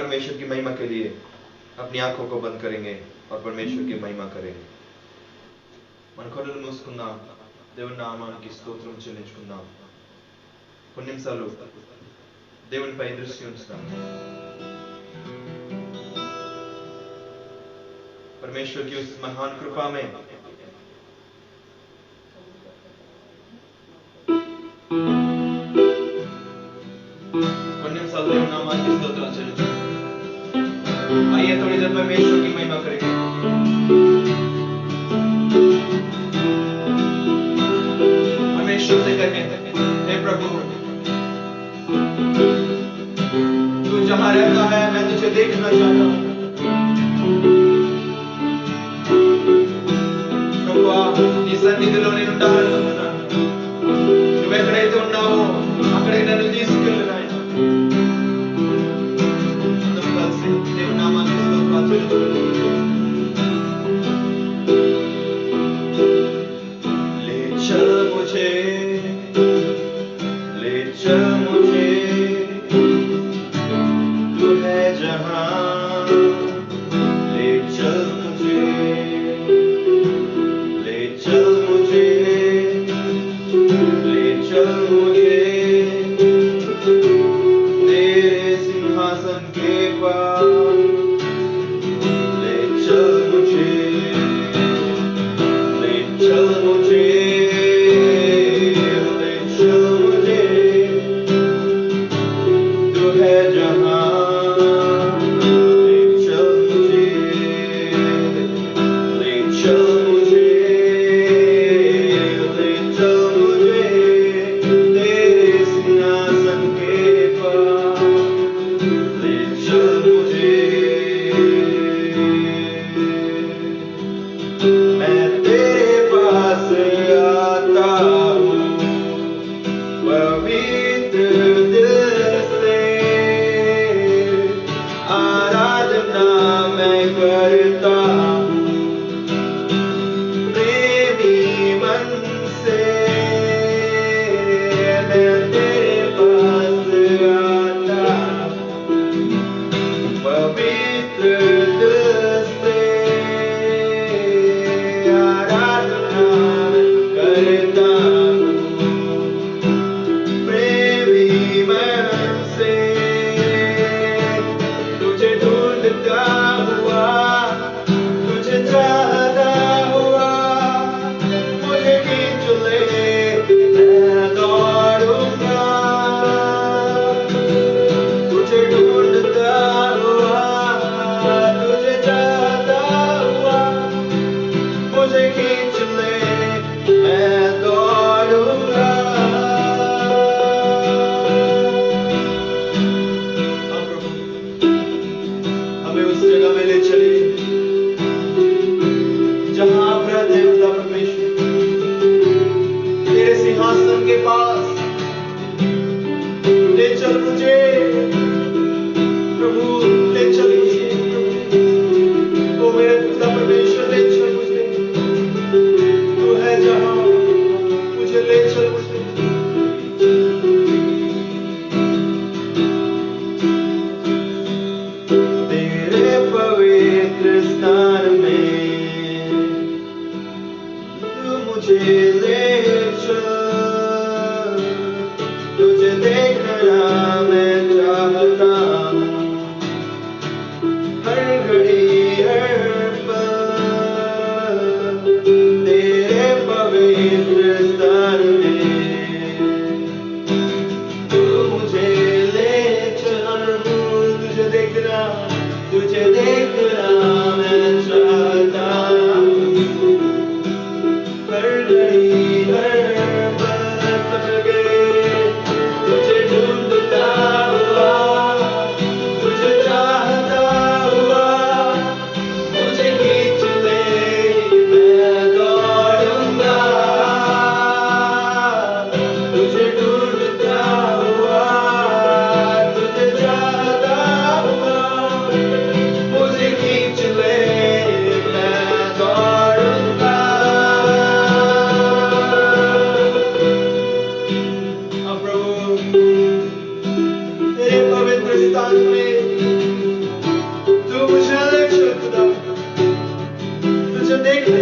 परमेश्वर की महिमा के लिए अपनी आंखों को बंद करेंगे और परमेश्वर की महिमा करेंगे। मन कళ్ళు మూసుకుందాం, దేవుని నామానికి స్తోత్రం చెల్లించుకుందాం। కొన్ని నిమిషాలు దేవునిపై దృష్టి ఉంచుదాం। परमेश्वर की उस महान कृपा में కొన్ని నిమిషాలు దేవుని నామానికి స్తోత్రం చెల్లించుదాం। आइए थोड़ी देर परमेश्वर की महिमा करेंगे। परमेश्वर से कहें, हे प्रभु, तू जहां रहता है मैं तुझे देखना चाहता हूं। ప్రభువా, నీ సన్నిధిలో నేను ఉండాలనుకుంటున్నాను। నువ్వు ఎక్కడైతే ఉన్నావో అక్కడికి నన్ను తీసుకెళ్ళు నాయనా। అందరూ కలిసి దేవుని నామానికి స్తోత్రాలు చెల్లించుకుందాం। ले चल मुझे, ले चल मुझे, तू है जहां, ले चल मुझे, ले चल मुझे,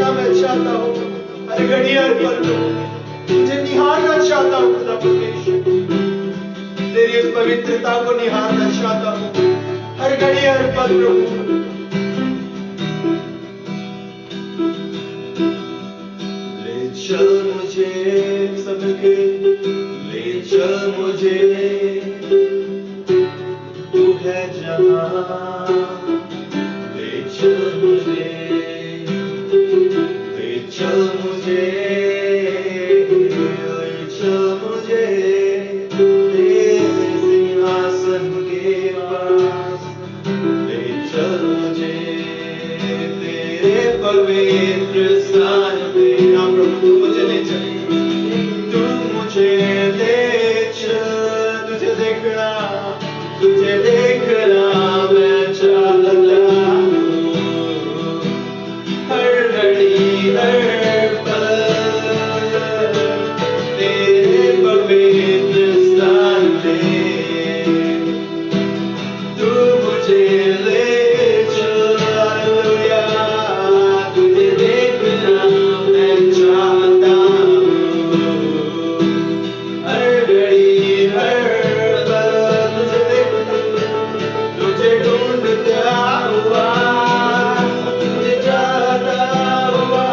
देखना मैं चाहता हूँ, हर घड़ी हर पल तुझे निहारना चाहता हूँ खुदा परमेश्वर, तेरी उस पवित्रता को निहारना चाहता हूँ हर घड़ी हर पल प्रभु। ले चल मुझे सबके, ले चल मुझे, तू है जहां, ले चल मुझे, ले चल मुझे, ले चल मुझे तेरे सिंहासन के पास, ले चल मुझे तेरे पवित्र स्थान में। हाँ प्रभु तू मुझे ले चल, तू मुझे ले चल, तुझे देखना, तुझे देखना मैं चाहता हूँ हर घड़ी हर पल, तेरे पवित्र स्थान में तू मुझे ले चल, हालेलुया, तुझे देखना मैं चाहता हूँ हर घड़ी हर पल, तुझे देखना, तुझे ढूंढता हुआ, तुझे चाहता हुआ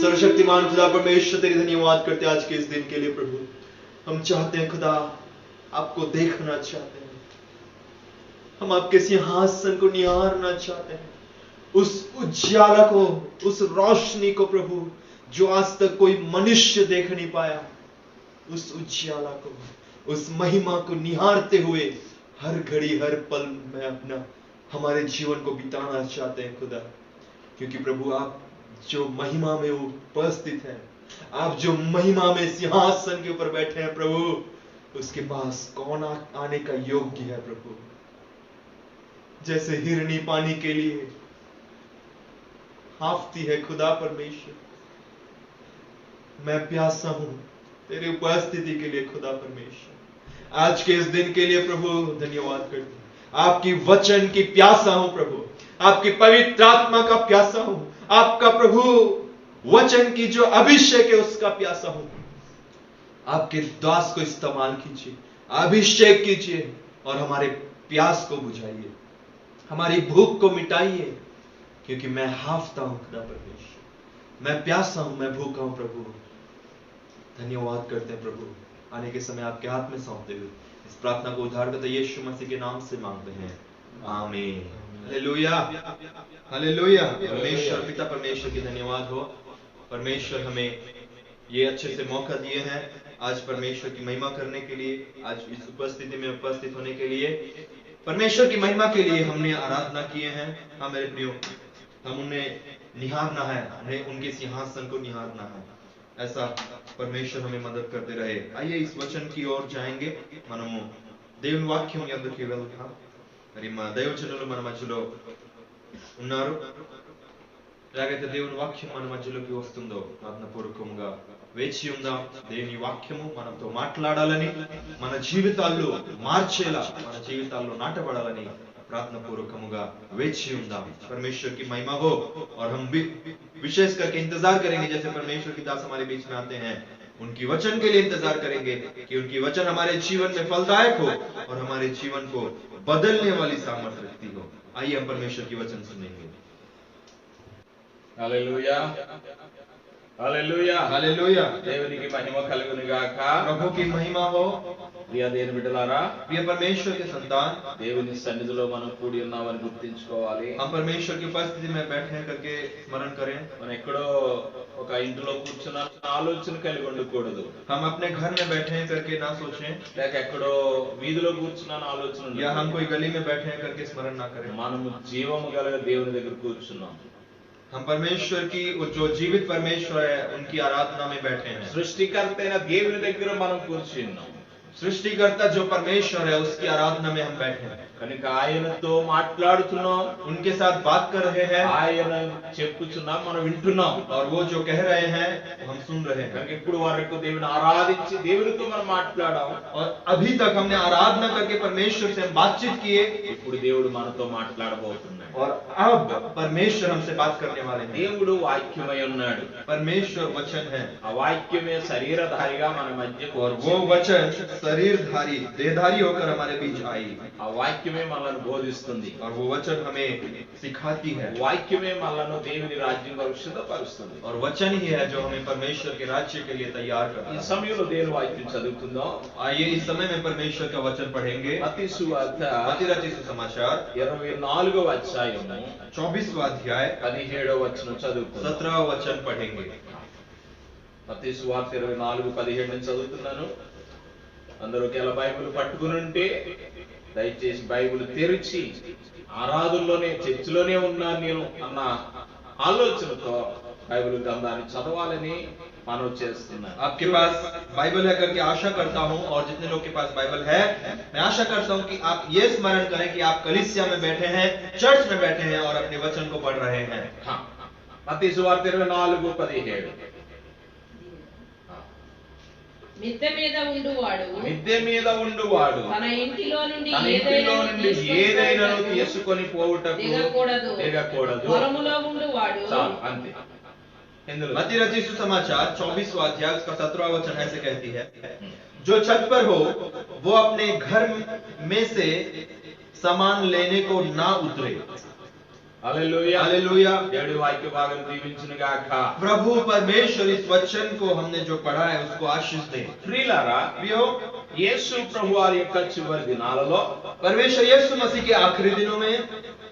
सर्वशक्तिमान खुदा परमेश्वर तेरी धन्यवाद करते आज के इस दिन के लिए प्रभु। हम चाहते हैं खुदा, आपको देखना चाहते हैं, हम आपके सिंहासन को निहारना चाहते हैं, उस उज्याला को, उस रोशनी को प्रभु जो आज तक कोई मनुष्य देख नहीं पाया, उस उज्याला को, उस महिमा को निहारते हुए हर घड़ी हर पल में अपना हमारे जीवन को बिताना चाहते हैं खुदा। क्योंकि प्रभु आप जो महिमा में उपस्थित है, आप जो महिमा में सिंहासन के ऊपर बैठे हैं प्रभु, उसके पास कौन आने का योग्य है प्रभु। जैसे हिरनी पानी के लिए हाफती है खुदा परमेश्वर, मैं प्यासा हूं तेरी उपस्थिति के लिए खुदा परमेश्वर। आज के इस दिन के लिए प्रभु धन्यवाद करते हैं, आपकी वचन की प्यासा हूं प्रभु, आपकी पवित्र आत्मा का प्यासा हूं, आपका प्रभु वचन की जो अभिषेक है उसका प्यासा हूं। आपके दास को इस्तेमाल कीजिए, अभिषेक कीजिए और हमारे प्यास को बुझाइए, हमारी भूख को मिटाइए। क्योंकि मैं हाफता हूं खुदा परमेश्वर, मैं प्यासा हूं, मैं भूखा हूं प्रभु। धन्यवाद करते हैं प्रभु, आने के समय आपके हाथ में सौंपते हुए इस प्रार्थना को उद्धारकर्ता यीशु मसीह के नाम से मांगते हैं, आमीन। Hallelujah, hallelujah. परमेश्वर पिता परमेश्वर की धन्यवाद हो। परमेश्वर हमें ये अच्छे से मौका दिए हैं आज परमेश्वर की महिमा करने के लिए, आज इस उपस्थिति में उपस्थित होने के लिए, परमेश्वर की महिमा के लिए हमने आराधना किए हैं। हाँ मेरे प्रियो, हम उन्हें निहारना है, हमें उनके सिंहासन को निहारना है। ऐसा परमेश्वर हमें मदद करते रहे। आइए इस वचन की ओर जाएंगे। మనము దేవుని వాక్యం ఎందుకు వెళ్తాం? మరి మా దైవజనులు మన మధ్యలో ఉన్నారు. ఎలాగైతే దేవుని వాక్యం మన మధ్యలోకి వస్తుందో ప్రార్థనాపూర్వకంగా వేచి ఉందాం. దేవుని వాక్యము మనతో మాట్లాడాలని, మన జీవితాల్లో మార్చేలా, మన జీవితాల్లో నాటబడాలని प्रार्थना पूर्वकमुगा वेची उंदा। परमेश्वर की महिमा हो और हम भी विशेष करके इंतजार करेंगे, जैसे परमेश्वर की दास हमारे बीच में आते हैं, उनकी वचन के लिए इंतजार करेंगे कि उनकी वचन हमारे जीवन में फलदायक हो और हमारे जीवन को बदलने वाली सामर्थ्य रखती हो। आइए हम परमेश्वर की वचन सुनेंगे। Hallelujah, hallelujah, hallelujah. దేవునికి మహిమ కలుగును గాక। प्रभु की महिमा हो। ప్రియ దేవుని బిడ్డలారా, प्रिय परमेश्वर के संतान, దేవుని సన్నిధిలో మనం కూడి ఉన్నామని గుర్తించుకోవాలి। हम परमेश्वर की उपस्थिति में बैठे करके स्मरण करें। మనం ఎక్కడో ఒక ఇంటిలో కూర్చున్న ఆలోచన కలిగి ఉండకూడదు। हम अपने घर में बैठे हैं करके ना सोचें, లేక ఎక్కడో వీధిలో కూర్చున్న ఆలోచన ఉండదు। या हम कोई गली में बैठे हैं करके स्मरण ना करें। మనము జీవము గల దేవుని దగ్గర కూర్చున్నాం। हम परमेश्वर की, जो जीवित परमेश्वर है, उनकी आराधना में बैठे हैं। సృష్టికర్త అయిన దేవుని దగ్గర మనం కూర్చున్నాం। सृष्टिकर्ता जो परमेश्वर है उसकी आराधना में हम बैठे हैं। కనుక ఆయనతో మాట్లాడుతున్నాం, उनके साथ बात कर रहे हैं, ఆయన చెప్పుచున్నాం, మనం వింటున్నాం। और वो जो कह रहे हैं हम सुन रहे हैं। కనుక ఇప్పుడు వరకు దేవుని ఆరాధించి దేవునితో మనం మాట్లాడాం। और अभी तक हमने आराधना करके परमेश्वर से हम बातचीत किए। ఇప్పుడు దేవుడు మనతో మాట్లాడబోతున్నాడు। और अब परमेश्वर हमसे बात करने वाले हैं। దేవుడు వాక్యమై ఉన్నాడు। परमेश्वर वचन है, ఆ వాక్యమే శరీరధారిగా మన మధ్యకు और वो वचन शरीरधारी, देहधारी होकर हमारे बीच आई। ఆ వాక్యమే మనల్ని బోధిస్తుంది। और वो वचन हमें सिखाती है। వాక్యమే మనల్ని దేవుని రాజ్యం కొరకు సిద్ధపరుస్తుంది। और वचन ही है जो हमें परमेश्वर के राज्य के लिए तैयार करता ఈ है। సమయంలో దేవుని వాక్యం చదువుకుందాం। आइए इस समय में परमेश्वर का वचन पढ़ेंगे। మత్తయి సువార్త मत्ती रचित सुसमाचार 24వ అధ్యాయము 24वां अध्याय 17వ వచనం చదువుకుందాం। 17वां वचन पढ़ेंगे। మత్తయి సువార్త 24:17 నుంచి చదువుతున్నాను। అందరూ ఒకేలా బైబిల్ పట్టుకుని ఉంటే దయచేసి బైబిల్ తెరిచి ఆరాధనలోనే, చర్చిలోనే ఉన్నాను నేను అన్న ఆలోచనతో బైబిల్ గ్రంథాన్ని చదవాలని మనవి చేస్తున్నాను। आपके पास बाइबल है करके आशा करता हूं, और जितने लोग के पास बाइबल है, मैं आशा करता हूं कि आप ये स्मरण करें कि आप कलीसिया में बैठे हैं, चर्च में बैठे हैं और अपने वचन को पढ़ रहे हैं। हाँ, मत्ती सुवार्త 24:17 మిద్దె మీద ఉండువాడు మిద్దె మీద ఉండువాడు తన ఇంటిలో నుండి తన ఇంటిలో నుండి ఏదైనా తీసుకొని పోవుటకు దిగకూడదు. దిగకూడదు. పొలములో ఉండువాడు చాలు, అంతే. ఎందులో मत्ती रचित सुसमाचार 24वां अध्याय उसका 17वां वचन ऐसे कहती है, जो छत पर हो वो अपने घर में से सामान लेने को ना उतरे। హల్లెలూయా. हालेलुया। దేవుడి వాక్య భాగం దీవించును గాక. प्रभु परमेश्वर इस वचन को हमने जो पढ़ा है उसको आशीष दे। ప్రియులారా, प्रियो, యేసు ప్రభువారి యొక్క చివరి దినాలలో परमेश्वर यीशु मसीह के आखिरी दिनों में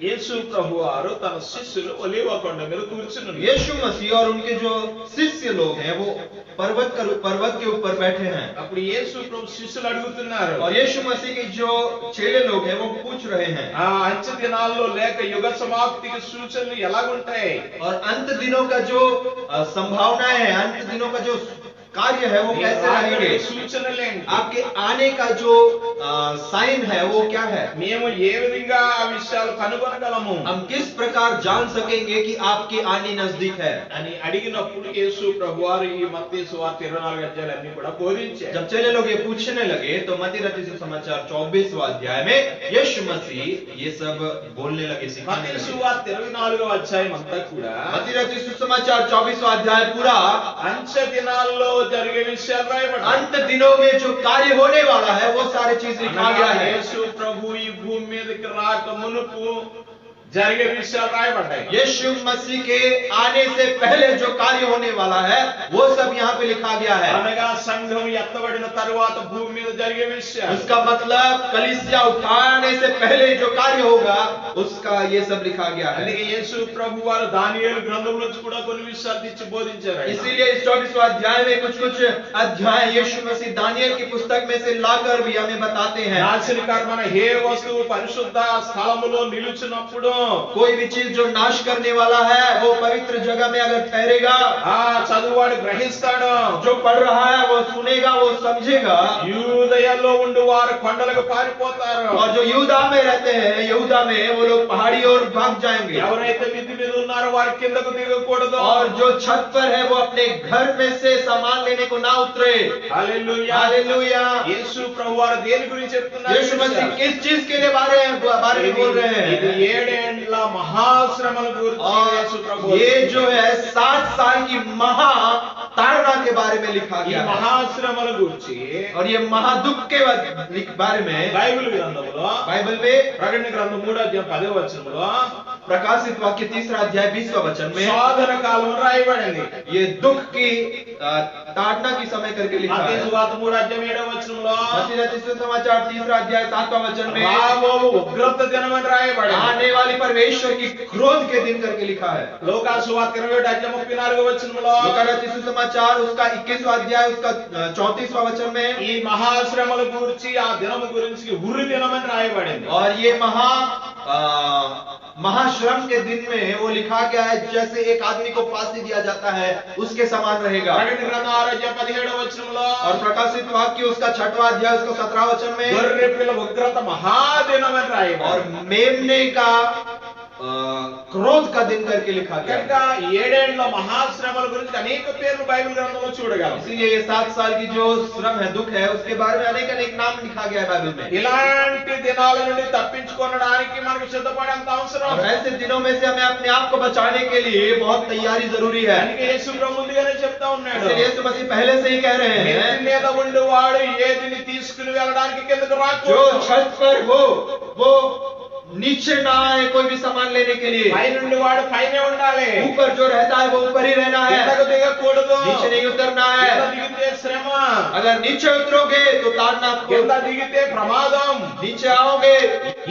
యేసు ప్రభువారు తన శిష్యులు ఒలీవ కొండ మీద కూర్చున్నారు. यीशु मसीह और उनके जो शिष्य लोग हैं वो पर्वत के ऊपर बैठे हैं। అప్పుడు యేసు ప్రభు శిష్యులు అడుగుతున్నారు, और यीशु मसीह के जो चेले लोग हैं वो पूछ रहे हैं, ఆ అంత్య దినాల్లో లేక యుగ సమాప్తికి సూచనలు ఎలాగుంటాయి? और अंत दिनों का जो संभावनाएं है, अंत दिनों का जो कार्य है वो कैसे रहेंगे, సూచనలేంటి? आपके आने का जो साइन है वो क्या है, మేము ఏ విధంగా ఆ విషయాలు కనుగొనగలము हम किस प्रकार जान सकेंगे कि आपके आने नजदीक है। అని అడిగినప్పుడు యేసు ప్రభువారు ఈ మత్తయి సువార్త 24 అధ్యాయాలన్నీ కూడా బోధించారు. जब चेले लोग ये पूछने लगे तो मत्ती रचित सुसमाचार 24वां अध्याय में यीशु मसीह ये सब बोलने लगे, सिखाने మత్తయి लगे। సువార్త 24వ అధ్యాయం అంతా కూడా मत्ती रचित सुसमाचार 24वां अध्याय पूरा అంత్య దినాల్లో జరిగే విషయాలు రాయబడ్డాయి. अंत दिनों में जो कार्य होने वाला है वो सारी चीज लिखा गया है। యేసు ప్రభు ఈ భూమి మీదకి రాక మునుపు జరిగే విషయాలు రాయబడ్డాయి. यीशु मसीह के आने से पहले जो कार्य होने वाला है वो सब यहाँ पे लिखा गया है। అనగా సంఘం ఎత్తబడిన తరువాత భూమి మీద జరిగే విషయాలు. उसका मतलब कलीसिया उठाने से पहले जो कार्य होगा उसका ये सब लिखा गया है। అందుకే యేసు ప్రభు వారు దానియేలు గ్రంథం నుంచి కూడా కొన్ని విషయాలు తెచ్చి బోధించారు. इसीलिए इस 24वां अध्याय में कुछ अध्याय यीशु मसीह दानिయేल की पुस्तक में से लाकर भी हमें बताते हैं। నాశనకరమైన ఏ వస్తువు పరిశుద్ధ స్థలములో నిలుచున్నప్పుడు कोई भी चीज जो नाश करने वाला है वो पवित्र जगह में अगर ठहरेगा, ఆ చదువువాడు గ్రహిస్తాడు. जो पढ़ रहा है वो सुनेगा, वो समझेगा। యూదయలో ఉండి వారు కొండలకు పారిపోతారు. और जो यहूदा में रहते हैं, यहूदा में वो लोग पहाड़ी और भाग जाएंगे। ఎవరైతే మిద్ది మీద ఉన్నారో వారి కిందకు దిగకూడదు. और जो छत पर है वो अपने घर में से सामान लेने को ना उतरे। హల్లెలూయా. हालेलुया। యేసు ప్రభు వారు దేని గురించి చెప్తున్నారు? यीशु मसीह किस चीज के लिए बारे में बोल रहे ఇది हैं? 7 ఏండ్ల మహాశ్రమల గురించి యేసు ప్రభు और ये जो है 7 साल की महा ताड़ना के बारे में लिखा ఈ गया है। మహాశ్రమల గురించి और ये महादुख के बारे में బైబిల్ గ్రంథంలో बाइबल में ప్రకటన గ్రంథం 3వ అధ్యాయం 10వ వచనంలో प्रकाशित वाक्य 3रा अध्याय 20वां वचन में శోధన కాలం రాయబడింది. ये दुख की ताड़ना की समय करके लिखा మత్తయి है। సువార్త 3వ అధ్యాయం 7వ వచనంలో मत्ती रचित सुसमाचार 3रा अध्याय 7वां वचन में రాబోవు ఉగ్రత దినమని రాయబడింది. आने वाली परमेश्वर की क्रोध के दिन करके लिखा है। లోకా సువార్త 27వ అధ్యాయం 34వ వచనంలో लूका रचित सुसमाचार उसका 21वां अध्याय उसका 34वां वचन में ఈ మహాశ్రమల గురించి ఆ దినము గురించి ఉరి దినమని రాయబడింది. और ये महाश्रम के दिन में वो लिखा गया है जैसे एक आदमी को फांसी दिया जाता है उसके समान रहेगा। ప్రకటన గ్రంథం 6వ అధ్యాయం 17వ వచనంలో और प्रकाशित वाक्य उसका 6वां अध्याय उसका 17वां वचन में గొర్రె పిల్ల ఉగ్రత మహాదినమని और రాయబడింది. मेमने का क्रोध का दिन करके लिखा गया కనుక है। 7 ఏండ్ల మహాశ్రమల గురించి అనేక పేర్లు బైబిల్ గ్రంథంలో చూడగలం. इसीलिए ये 7 साल की जो श्रम है, दुख है, उसके बारे में अनेक नाम लिखा गया है बाइबल में। ఇలాంటి దినాల నుండి తప్పించుకోవడానికి మనకు సిద్ధపడేంత అవసరం. और ऐसे दिनों में से हमें अपने आप को बचाने के लिए बहुत तैयारी जरूरी है। అందుకే యేసు ప్రభు ముందుగానే చెప్తా ఉన్నాడు, इसलिए यीशु मसीह पहले से ही कह रहे మిద్ది हैं మీద ఉండేవాడు ఏదిని తీసుకుని వెళ్ళడానికి కిందకు जो రాకూడదు. छत पर हो वो नीचे ना आए कोई भी सामान लेने के लिए। పై నుండి వాడు పైనే ఉండాలి. ऊपर जो रहता है वो ऊपर ही रहना है, కిందకు దిగకూడదు. नीचे नहीं उतरना కింద है। దిగితే శ్రమ, अगर नीचे उतरोगे तो ताड़ना आपको, కింద దిగితే ప్రమాదం. नीचे आओगे तो दुख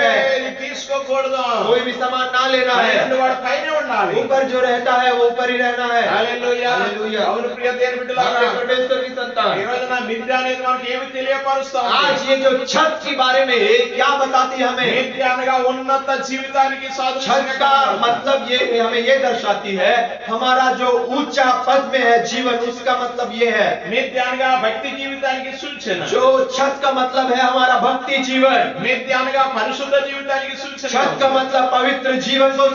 है। ఏది తీసుకోకూడదు. कोई भी सामान ना लेना పై है, నుండి वाడు పైనే ఉండాలి. ऊपर जो रहता है वो ऊपर ही रहना है। హల్లెలూయా. हालेलुया। అవును ప్రియ దేవుని బిడ్డలారా, आपके परमेश्वर की ఈ संतान, రోజున మిద్య అనేది మనకి ఏమి తెలియపరుస్తా ఉంది? आज ये जो छत के बारे में क्या बताती है हमें? మిద్య నిత్య అనగా ఉన్నత జీవితానికి छत का मतलब ये है, हमें ये दर्शाती है हमारा जो ऊंचा पद में है जीवन, उसका मतलब ये है। నిత్య అనగా భక్తి జీవితానికి సూచన, जो छत का मतलब है हमारा भक्ति जीवन, నిత్య అనగా పరిశుద్ధ జీవితానికి సూచన, छत का मतलब पवित्र जीवन को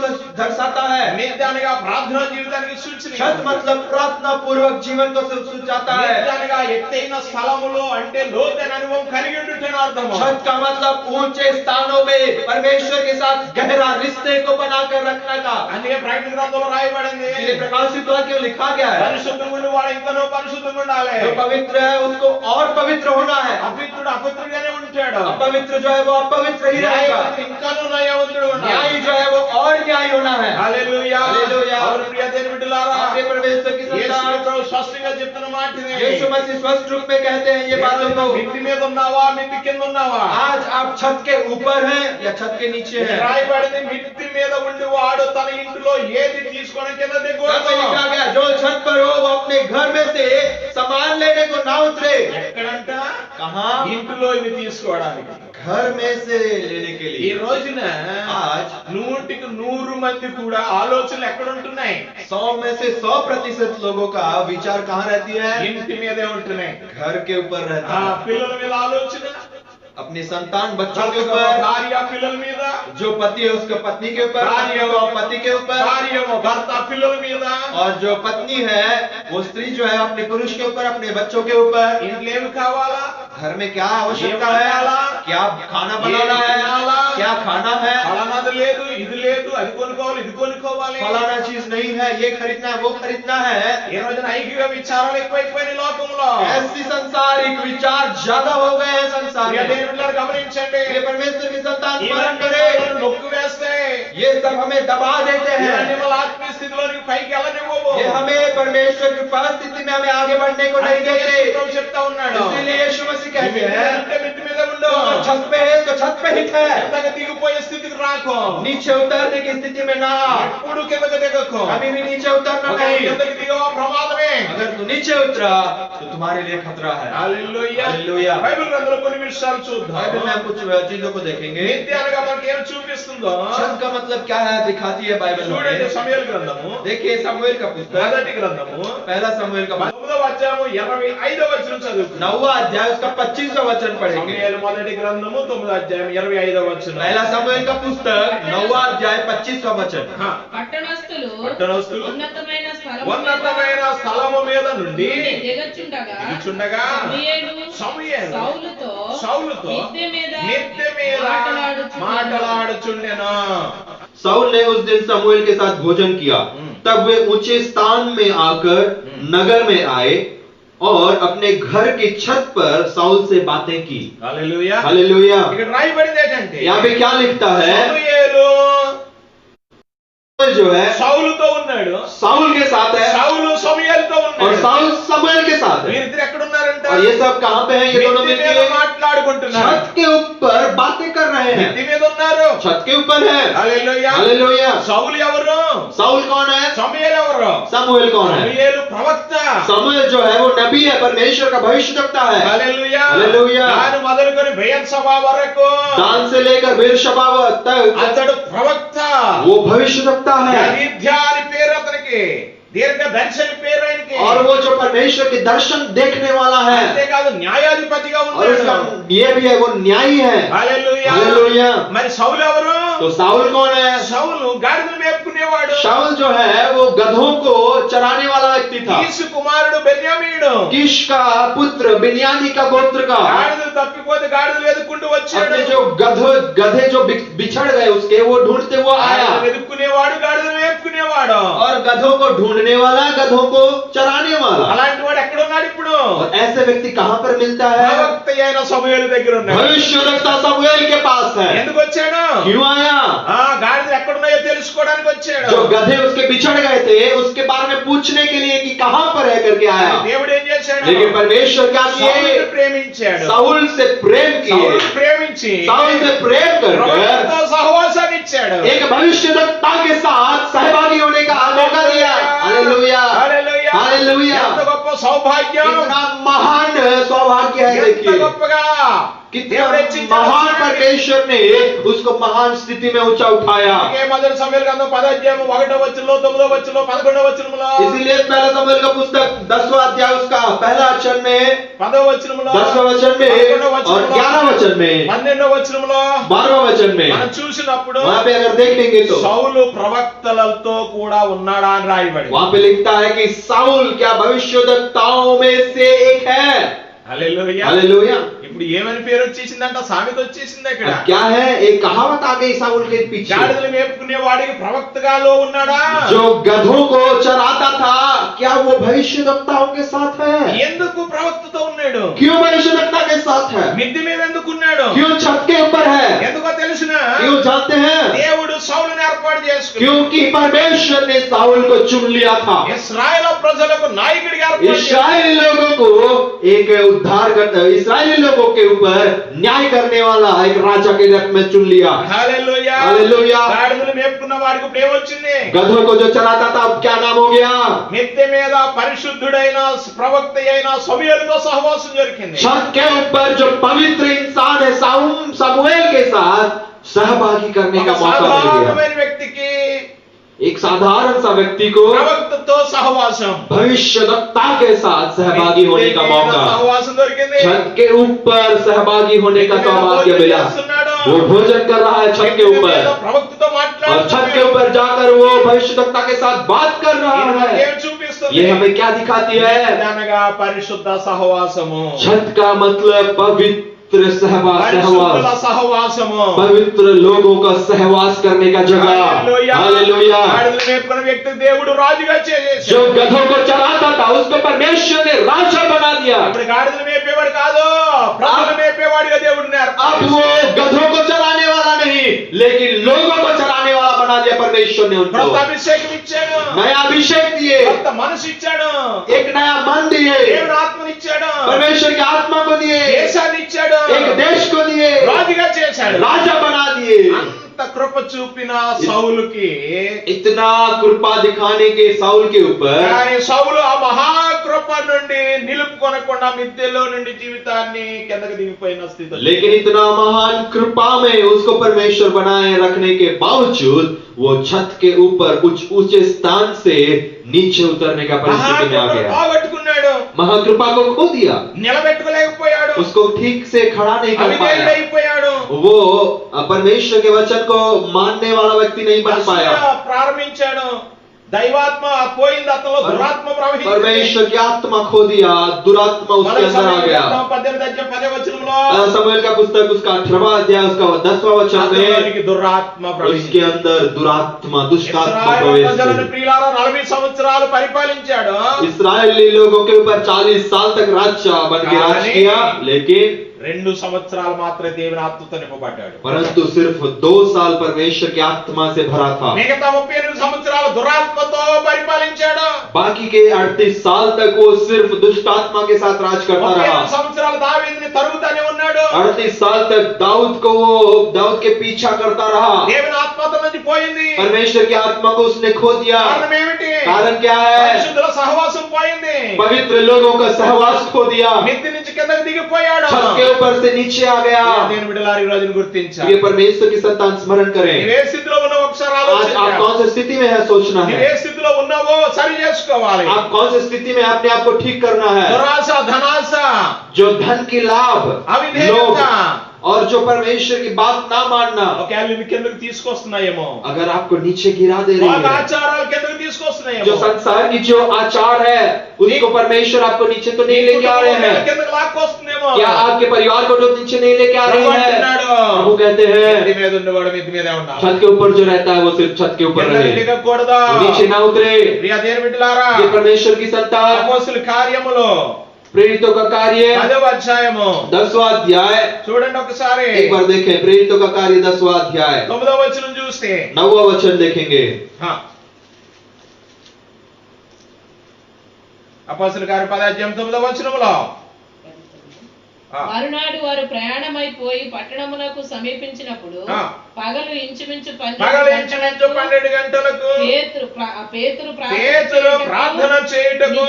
दर्शाता है। నిత్య అనగా ప్రార్థనా జీవితానికి సూచన, छत मतलब प्रार्थना पूर्वक जीवन को सूचाता है। నిత్య అనగా ఎత్తైన స్థలములో అంటే లోతైన అనుభవం కలిగి ఉండుటని అర్థము। छत का मतलब ऊंचे स्थानों में परमेश्वर के साथ गहरा रिश्ते को बनाकर रखने का। అందుకే ప్రకటన గ్రంథంలో రాయబడింది, इसलिए प्रकाशित वाक्य में लिखा गया है పరిశుద్ధంగా ఉన్నవాడు ఇంకనూ పరిశుద్ధంగా ఉండాలి, जो पवित्र है उसको और पवित्र होना है, అపవిత్రుడు అపవిత్రుడుగానే ఉంటాడు, अपवित्र जो है वो अपवित्र ही रहेगा, న్యాయవంతుడు ఇంకనూ న్యాయవంతుడు ఉండాలి। न्यायी जो है वो और न्यायी होना है। హల్లెలూయా హల్లెలూయా। అవును ప్రియ దేవుని బిడ్డలారా, आपके परमेश्वर की యేసు संतान ప్రభు స్పష్టంగా చెప్తున్న మాట ఇది, यीशु मसीह स्पष्ट रूप में कहते हैं ये बातों को। మిద్ది మీద ఉన్నావా మిద్ది కింద ఉన్నావా, आज आप छत के ऊपर हैं या छत के नीचे हैं। రాయబడింది మిద్ది మీద ఉండి వాడు తన ఇంటిలో ఏది తీసుకొని కింద यहाँ पे దిగకూడదు। लिखा गया जो छत पर हो वो अपने घर में से सामान लेने को ना उतरे। ఎక్కడంట, कहाँ? ఇంటిలో ఇది తీసుకోవడానికి। घर में से लेने के ఈ लिए। రోజున आज 100కి 100 మంది కూడా ఆలోచనలు ఎక్కడ ఉంటున్నాయి, 100 में से 100% लोगों का विचार कहाँ रहती है? ఇంటి మీదే ఉంటున్నాయి। घर के ऊपर रहता ఆ है। పిల్లల మీద ఆలోచన, अपनी संतान बच्चों के ऊपर, భార్య పిల్లల మీద, जो पति है उसका पत्नी के ऊपर, भार्य वो पति के ऊपर, భార్య భర్త పిల్లల మీద, और जो पत्नी है वो स्त्री जो है अपने पुरुष के ऊपर, अपने बच्चों के ऊपर। ఇంట్లో ఏమి కావాలా, घर में क्या आवश्यकता ये है, बनाना, क्या खाना बनाना ये बनाना, है, क्या खाना है, ఫలానాది లేదు ఇది లేదు అది కొనుక్కోవాలి ఇది కొనుక్కోవాలి। फलाना चीज नहीं है, ये खरीदना है, वो खरीदना है। ఈ రోజున ఐక్య విచారాలు ఎక్కువైపోయినాయి లోకంలో। ऐसी संसारिक विचार ज्यादा हो गए हैं संसार ప్రియ में। దేవుని బిడ్డలారా గమనించండి, ये परमेश्वर की संतान स्मरण ఇవన్నీ करे, మనల్ని నొక్కి వేస్తాయి, ये सब हमें दबा देते ఇవన్నీ हैं, మన ఆత్మీయ స్థితిలోనికి పైకి వెళ్ళనివ్వవు। ये हमें परमेश्वर की परिस्थिति में हमें आगे बढ़ने को नहीं అందుకే యేసు देते। ప్రభు చెప్తా ఉన్నాడు, इसलिए यीशु मसीह कहते हैं అంటే మిద్ది మీద ఉండు, तो छत पे है तो छत पे ही ठहर, కిందకి దిగిపోయే స్థితికి రాకు, नीचे उतरने की स्थिति में ना, ఎప్పుడు కిందకి దిగకు। कभी भी नीचे उतरना ఒకవేళ नहीं। కిందకి దిగవా ప్రమాదమే। अगर तू नीचे उतरा तो तुम्हारे लिए खतरा है। హల్లెలూయా। హల్లెలూయా। బైబిల్ గ్రంథంలో కొన్ని విషయాలు చూద్దాం। बाइबल में हम कुछ चीजों को देखेंगे। నిత్య అనగా మనకి ఏం చూపిస్తుందో छत का मतलब क्या है दिखाती है बाइबल చూడండి। में। సమూయేలు గ్రంథము देखिए सामुएल का पुस्तक, మొదటి గ్రంథము पहला सामुएल का 9వ అధ్యాయము 25వ వచనం చదువుకుందాం। 9वां अध्याय उसका 25वां वचन पढ़ेंगे। సమూయేలు మొదటి గ్రంథము 9వ అధ్యాయం 25వ వచనం। पहला सामुएल का पुस्तक 9वां अध्याय 25वां वचन। హా, పట్టణస్థులు పట్టణస్థులు ఉన్నతమైన ఉన్నతమైన స్థలము మీద నుండి దిగచుండగా దిగుచుండగా సమూయేలు సౌలుతో మిద్దె మీద మాటలాడుచుండెను। साउल ने उस दिन समूएल के साथ भोजन किया। तब वे ऊंचे स्थान में आकर नगर में आए और अपने घर की छत पर साउल से बातें की। హల్లెలూయా। हालेलुया। ఇక్కడ రాయబడింది ఏంటంటే यहाँ पे क्या लिखता है? సమూయేలు जो है సౌలుతో ఉన్నాడు, साउल के साथ है సౌలు సమూయేలుతో और ఉన్నాడు। साउल समूएल के साथ है। వీరిద్దరు ఎక్కడ ఉన్నారంట? और ये सब कहाँ पे है? ये दोनों మిద్దె मिलके మీద మాట్లాడుకుంటున్నారు। छत के ऊपर बातें कर रहे हैं। మిద్దె మీద ఉన్నారు। छत के ऊपर है। హల్లెలూయా। हालेलुया। సౌలు ఎవరు? साउल कौन है? సమూయేలు ఎవరు? समूएल कौन है? సమూయేలు ప్రవక్త। समूएल जो है वो नबी है, परमेश्वर का भविष्यवक्ता है। హల్లెలూయా। హల్లెలూయా। దాని మొదలుకొని బెయర్షెబా వరకు दान से लेकर बेर्शेबा तक అతడు ప్రవక్త। वो भविष्यवक्ता है। యెహోవా అని పేరు అతనికి, దీర్ఘ దర్శని పేరు ఆయనకి। और वो जो परमेश्वर के दर्शन देखने वाला है, అంతేకాదు న్యాయాధిపతిగా और उसका ఉన్నాడు। ये भी है वो न्यायी है। హల్లెలూయా। हालेलुया। మరి సౌలు ఎవరు? तो साउल कौन है? సౌలు గాడిదలు మేపుకునేవాడు। शाऊल जो है वो गधों को चराने वाला व्यक्ति था। కీసు కుమారుడు బెన్యామీను। कीश का पुत्र बिन्यामी का गोत्र का। గాడిదలు తప్పిపోతే గాడిదలు వెతుక్కుంటూ వచ్చాడు। अपने जो गधे जो बिछड़ गए उसके वो ढूंढते हुआ आया। గాడిదలు వెతుక్కునేవాడు, గాడిదలు మేపుకునేవాడు। और गधों को ढूंढने वाला, गधों को चराने वाला। అలాంటి వాడు ఎక్కడ ఉన్నాడు ఇప్పుడు? और ऐसे व्यक्ति कहाँ पर मिलता है? ప్రవక్త అయిన సమూయేలు దగ్గర ఉన్నాడు। भविष्यवक्ता समूएल के पास है। ఎందుకు వచ్చాడు? क्यों आया? గాడిదలు ఎక్కడున్నాయో తెలుసుకోవడానికి వచ్చాడు। जो गधे उसके बिछड़ गए थे उसके बारे में पूछने के लिए कि कहाँ पर है करके आया। దేవుడు ఏం చేశాడు? लेकिन परमेश्वर क्या किए? సౌలుని ప్రేమించాడు। साउल से प्रेम किए। సౌలుని ప్రేమించి साउल से प्रेम कर ప్రవక్తతో సహవాసాన్ని ఇచ్చాడు। एक भविष्यवक्ता के साथ सहभागी होने का मौका दिया। हालेलुया। హల్లెలూయా। हालेलुया। ఎంత గొప్ప సౌభాగ్యం, इतना महान सौभाग्य है। ఎంత देखिए గొప్పగా कितना महान परमेश्वर ने उसको महान स्थिति में ऊंचा उठाया। అందుకే మొదటి సమూయేలు గ్రంథం 10వ అధ్యాయం 1వ వచనంలో 9వ వచనంలో 11వ వచనంలో इसीलिए पहला समूएल का पुस्तक 10वां अध्याय उसका पहला वचन में 10వ వచనంలో 10वां वचन में और 11वां वचन में 12వ వచనంలో 12वां वचन में మనం చూసినప్పుడు वहाँ पे अगर देख लेंगे तो సౌలు ప్రవక్తలతో కూడా ఉన్నాడా అని రాయబడింది। वहाँ पे लिखता है कि साउल क्या भविष्यवक्ताओं में से एक है। Hallelujah hallelujah. ఇప్పుడు ఏమని పేరు వచ్చేసిందంట, సామెత వచ్చేసింది అక్కడ। अब क्या है, एक कहावत आ गई साउल के पीछे। గాడిదలు మేపుకునే వాడికి ప్రవక్తగాలో ఉన్నాడా? जो गधों को चराता था क्या वो भविष्यवक्ताओं के साथ है? ఎందుకు ప్రవక్తతో ఉన్నాడు? क्यों भविष्यवक्ता के साथ है? మిద్ది మీద ఎందుకు ఉన్నాడు? क्यों छत के ऊपर है? ఎందుకో తెలుసునా? क्यों जानते हैं? దేవుడు సౌలుని ఏర్పాటు చేసుకున్నాడు। क्योंकि परमेश्वर ने साउल को चुन लिया था। ఇశ్రాయేల్ ప్రజలకు నాయకుడిగా ఏర్పాటు చేసుకున్నాడు। इस्राएली लोगों को एक उद्धार करता, इस्राएली लोगों के ऊपर न्याय करने वाला एक राजा के रूप में चुन लिया। Hallelujah hallelujah. గాడిదలు మేపుకున్న వాడికి ఇప్పుడు ఏమొచ్చింది? गधों को जो चलाता था अब क्या नाम हो गया? మిద్దె మీద పరిశుద్ధుడైన ప్రవక్త అయిన సమూయేలుతో సహవాసం జరిగింది। छत के ऊपर जो पवित्र इंसान है समूएल के साथ सहभागी करने का मौका मिल गया। సాధారణమైన వ్యక్తికి एक साधारण सा व्यक्ति को ప్రవక్తతో సహవాసం, भविष्यवक्ता के साथ सहभागी होने का मौका, సహవాసం దొరికింది। छत के ऊपर सहभागी होने का सौभाग्य मिला। वो भोजन कर रहा है छत के ऊपर ప్రవక్తతో और छत के ऊपर जाकर वो भविष्यवक्ता के साथ बात कर रहा है। ఏం చూపిస్తుంది? ये हमें क्या दिखाती है? అనగా పరిశుద్ధ సహవాసము, छत का मतलब पवित्र सहवास, పరిశుద్ధుల సహవాసము, पवित्र लोगों का सहवास करने का जगह। हालेलुया। గాడిదలు మేపుకున్న వ్యక్తి దేవుడు రాజుగా చేసేసాడు। जो गधों को चलाता था उसको परमेश्वर ने राजा बना दिया। ఇప్పుడు గాడిదలు మేపేవాడు కాదు, ప్రజలు మేపేవాడిగా దేవుడిని अब वो गधों को चलाने वाला नहीं लेकिन लोगों को चलाने वाला बना दिया परमेश्वर ने उनको। కొత్త అభిషేకం ఇచ్చాడు, नया अभिषेक दिए, కొత్త మనసు ఇచ్చాడు, एक नया मन दिए, దేవుని ఆత్మని ఇచ్చాడు, परमेश्वर की आत्मा को दिए, దేశాన్ని ఇచ్చాడు, एक देश को दिए, రాజుగా చేశాడు। राजा बना दिए। అంత కృప చూపిన సౌలుకి इतना कृपा दिखाने के साउल के ऊपर, కానీ సౌలు ఆ మహాకృప నుండి నిలుపుకొనకుండా మిద్దెలో నుండి జీవితాన్ని కిందకి దిగిపోయిన స్థితి। लेकिन इतना महान कृपा में उसको परमेश्वर बनाए रखने के बावजूद वो छत के ऊपर ऊंचे स्थान से नीचे उतरने का परिस्थिति में आ गया। పోగొట్టుకున్నాడు, महाकृपा को खो दिया, నిలబెట్టుకోలేకపోయాడు, उसको ठीक से खड़ा नहीं कर पाया, అవిధేయుడైపోయాడు, वो परमेश्वर के वचन को मानने वाला व्यक्ति नहीं बन पाया। ప్రారంభించాడు, దైవాత్మ పోయింది, అతనిలో దురాత్మ ప్రవహించింది। परमेश्वर की आत्मा खो दिया, दुरात्मा उसके अंदर आ गया। 18వ అధ్యాయం 10వ వచనంలో समूएल का पुस्तक उसका 18वां अध्याय उसका 10वां वचन में అతనికి దురాత్మ ప్రవహించింది। उसके अंदर दुरात्मा, दुष्टात्मा ఇశ్రాయేలు प्रवेश ప్రజలను की। ప్రియులారా 40 సంవత్సరాలు పరిపాలించాడు, इस्राएली लोगों के ऊपर 40 साल तक राज बन के राज किया, लेकिन 2 సంవత్సరాలు మాత్రమే దేవుని ఆత్మతో నింపబడ్డాడు। परंतु सिर्फ 2 साल परमेश्वर की आत्मा से भरा था। మిగతా 38 సంవత్సరాలు దురాత్మతో పరిపాలించాడు। बाकी के 38 साल तक वो सिर्फ दुष्ट आत्मा के साथ राज करता 38 रहा। సంవత్సరాలు దావీదుని తరుగుతానే ఉన్నాడు। 38 साल तक दाऊद के पीछा करता रहा। దేవుని ఆత్మతో నుంచి పోయింది। परमेश्वर की आत्मा को उसने खो दिया। కారణం ఏమిటి? कारण क्या है? పరిశుద్ధుల సహవాసం పోయింది, पवित्र लोगों का सहवास खो दिया, మిద్ది నుంచి కిందకి దిగిపోయాడు। छत के ऊपर से नीचे आ गया। దేవుని బిడ్డలారా ఈ రోజున గుర్తించాలి, ये परमेश्वर की संतान स्मरण करें। నీవే స్థితిలో ఉన్నావో ఒకసారి आज आप ఆలోచించాలి। कौन सी स्थिति में है सोचना है। నీవే స్థితిలో ఉన్నావో సరి చేసుకోవాలి। आप कौन सी स्थिति में अपने आप को ठीक करना है। దురాశ, ధనాశ, जो धन की लाभ, అవిధేయత लोभ और जो परमेश्वर की बात ना मानना ఒకవేళ నిన్ను కిందకి తీసుకొస్తున్నాయేమో, अगर आपको नीचे गिरा दे रही వాళ్ళ है, ఆచారాలు కిందకి जो తీసుకొస్తున్నాయేమో, संसार की जो आचार है उसको परमेश्वर आपको नीचे तो नहीं लेके आ रहे हैं। కిందకి లాక్కొస్తుందేమో। क्या आपके परिवार को तो नीचे नहीं लेके आ रही ప్రభు है। అంటున్నాడు, प्रभु कहते हैं మిద్ది మీద ఉన్నవాడు మిద్ది మీదే ఉండాలి, छत के ऊपर जो रहता है वो सिर्फ छत के ऊपर కిందకి रहे, దిగకూడదు। वो नीचे ना उतरे। ప్రియ దేవుని బిడ్డలారా, ये परमेश्वर की संतान, అపోస్తలుల కార్యములు प्रेरितों का कार्य 10వ అధ్యాయము 10वां अध्याय, చూడండి ఒకసారి। एक बार देखें प्रेरितों का कार्य 10वां अध्याय 9వ వచనం చూస్తే 9वां वचन देखेंगे। అపోస్తలుల కార్యం 10వ అధ్యాయం 9వ వచనములో ఆ. మరునాడు వారు ప్రయాణమైపోయి పట్టణమునకు సమీపించినప్పుడు ఆ. పగలు ఇంచుమించు పగలు ఇంచుమించు 12 గంటలకు పేతురు పేతురు ప్రార్థన చేయుటకు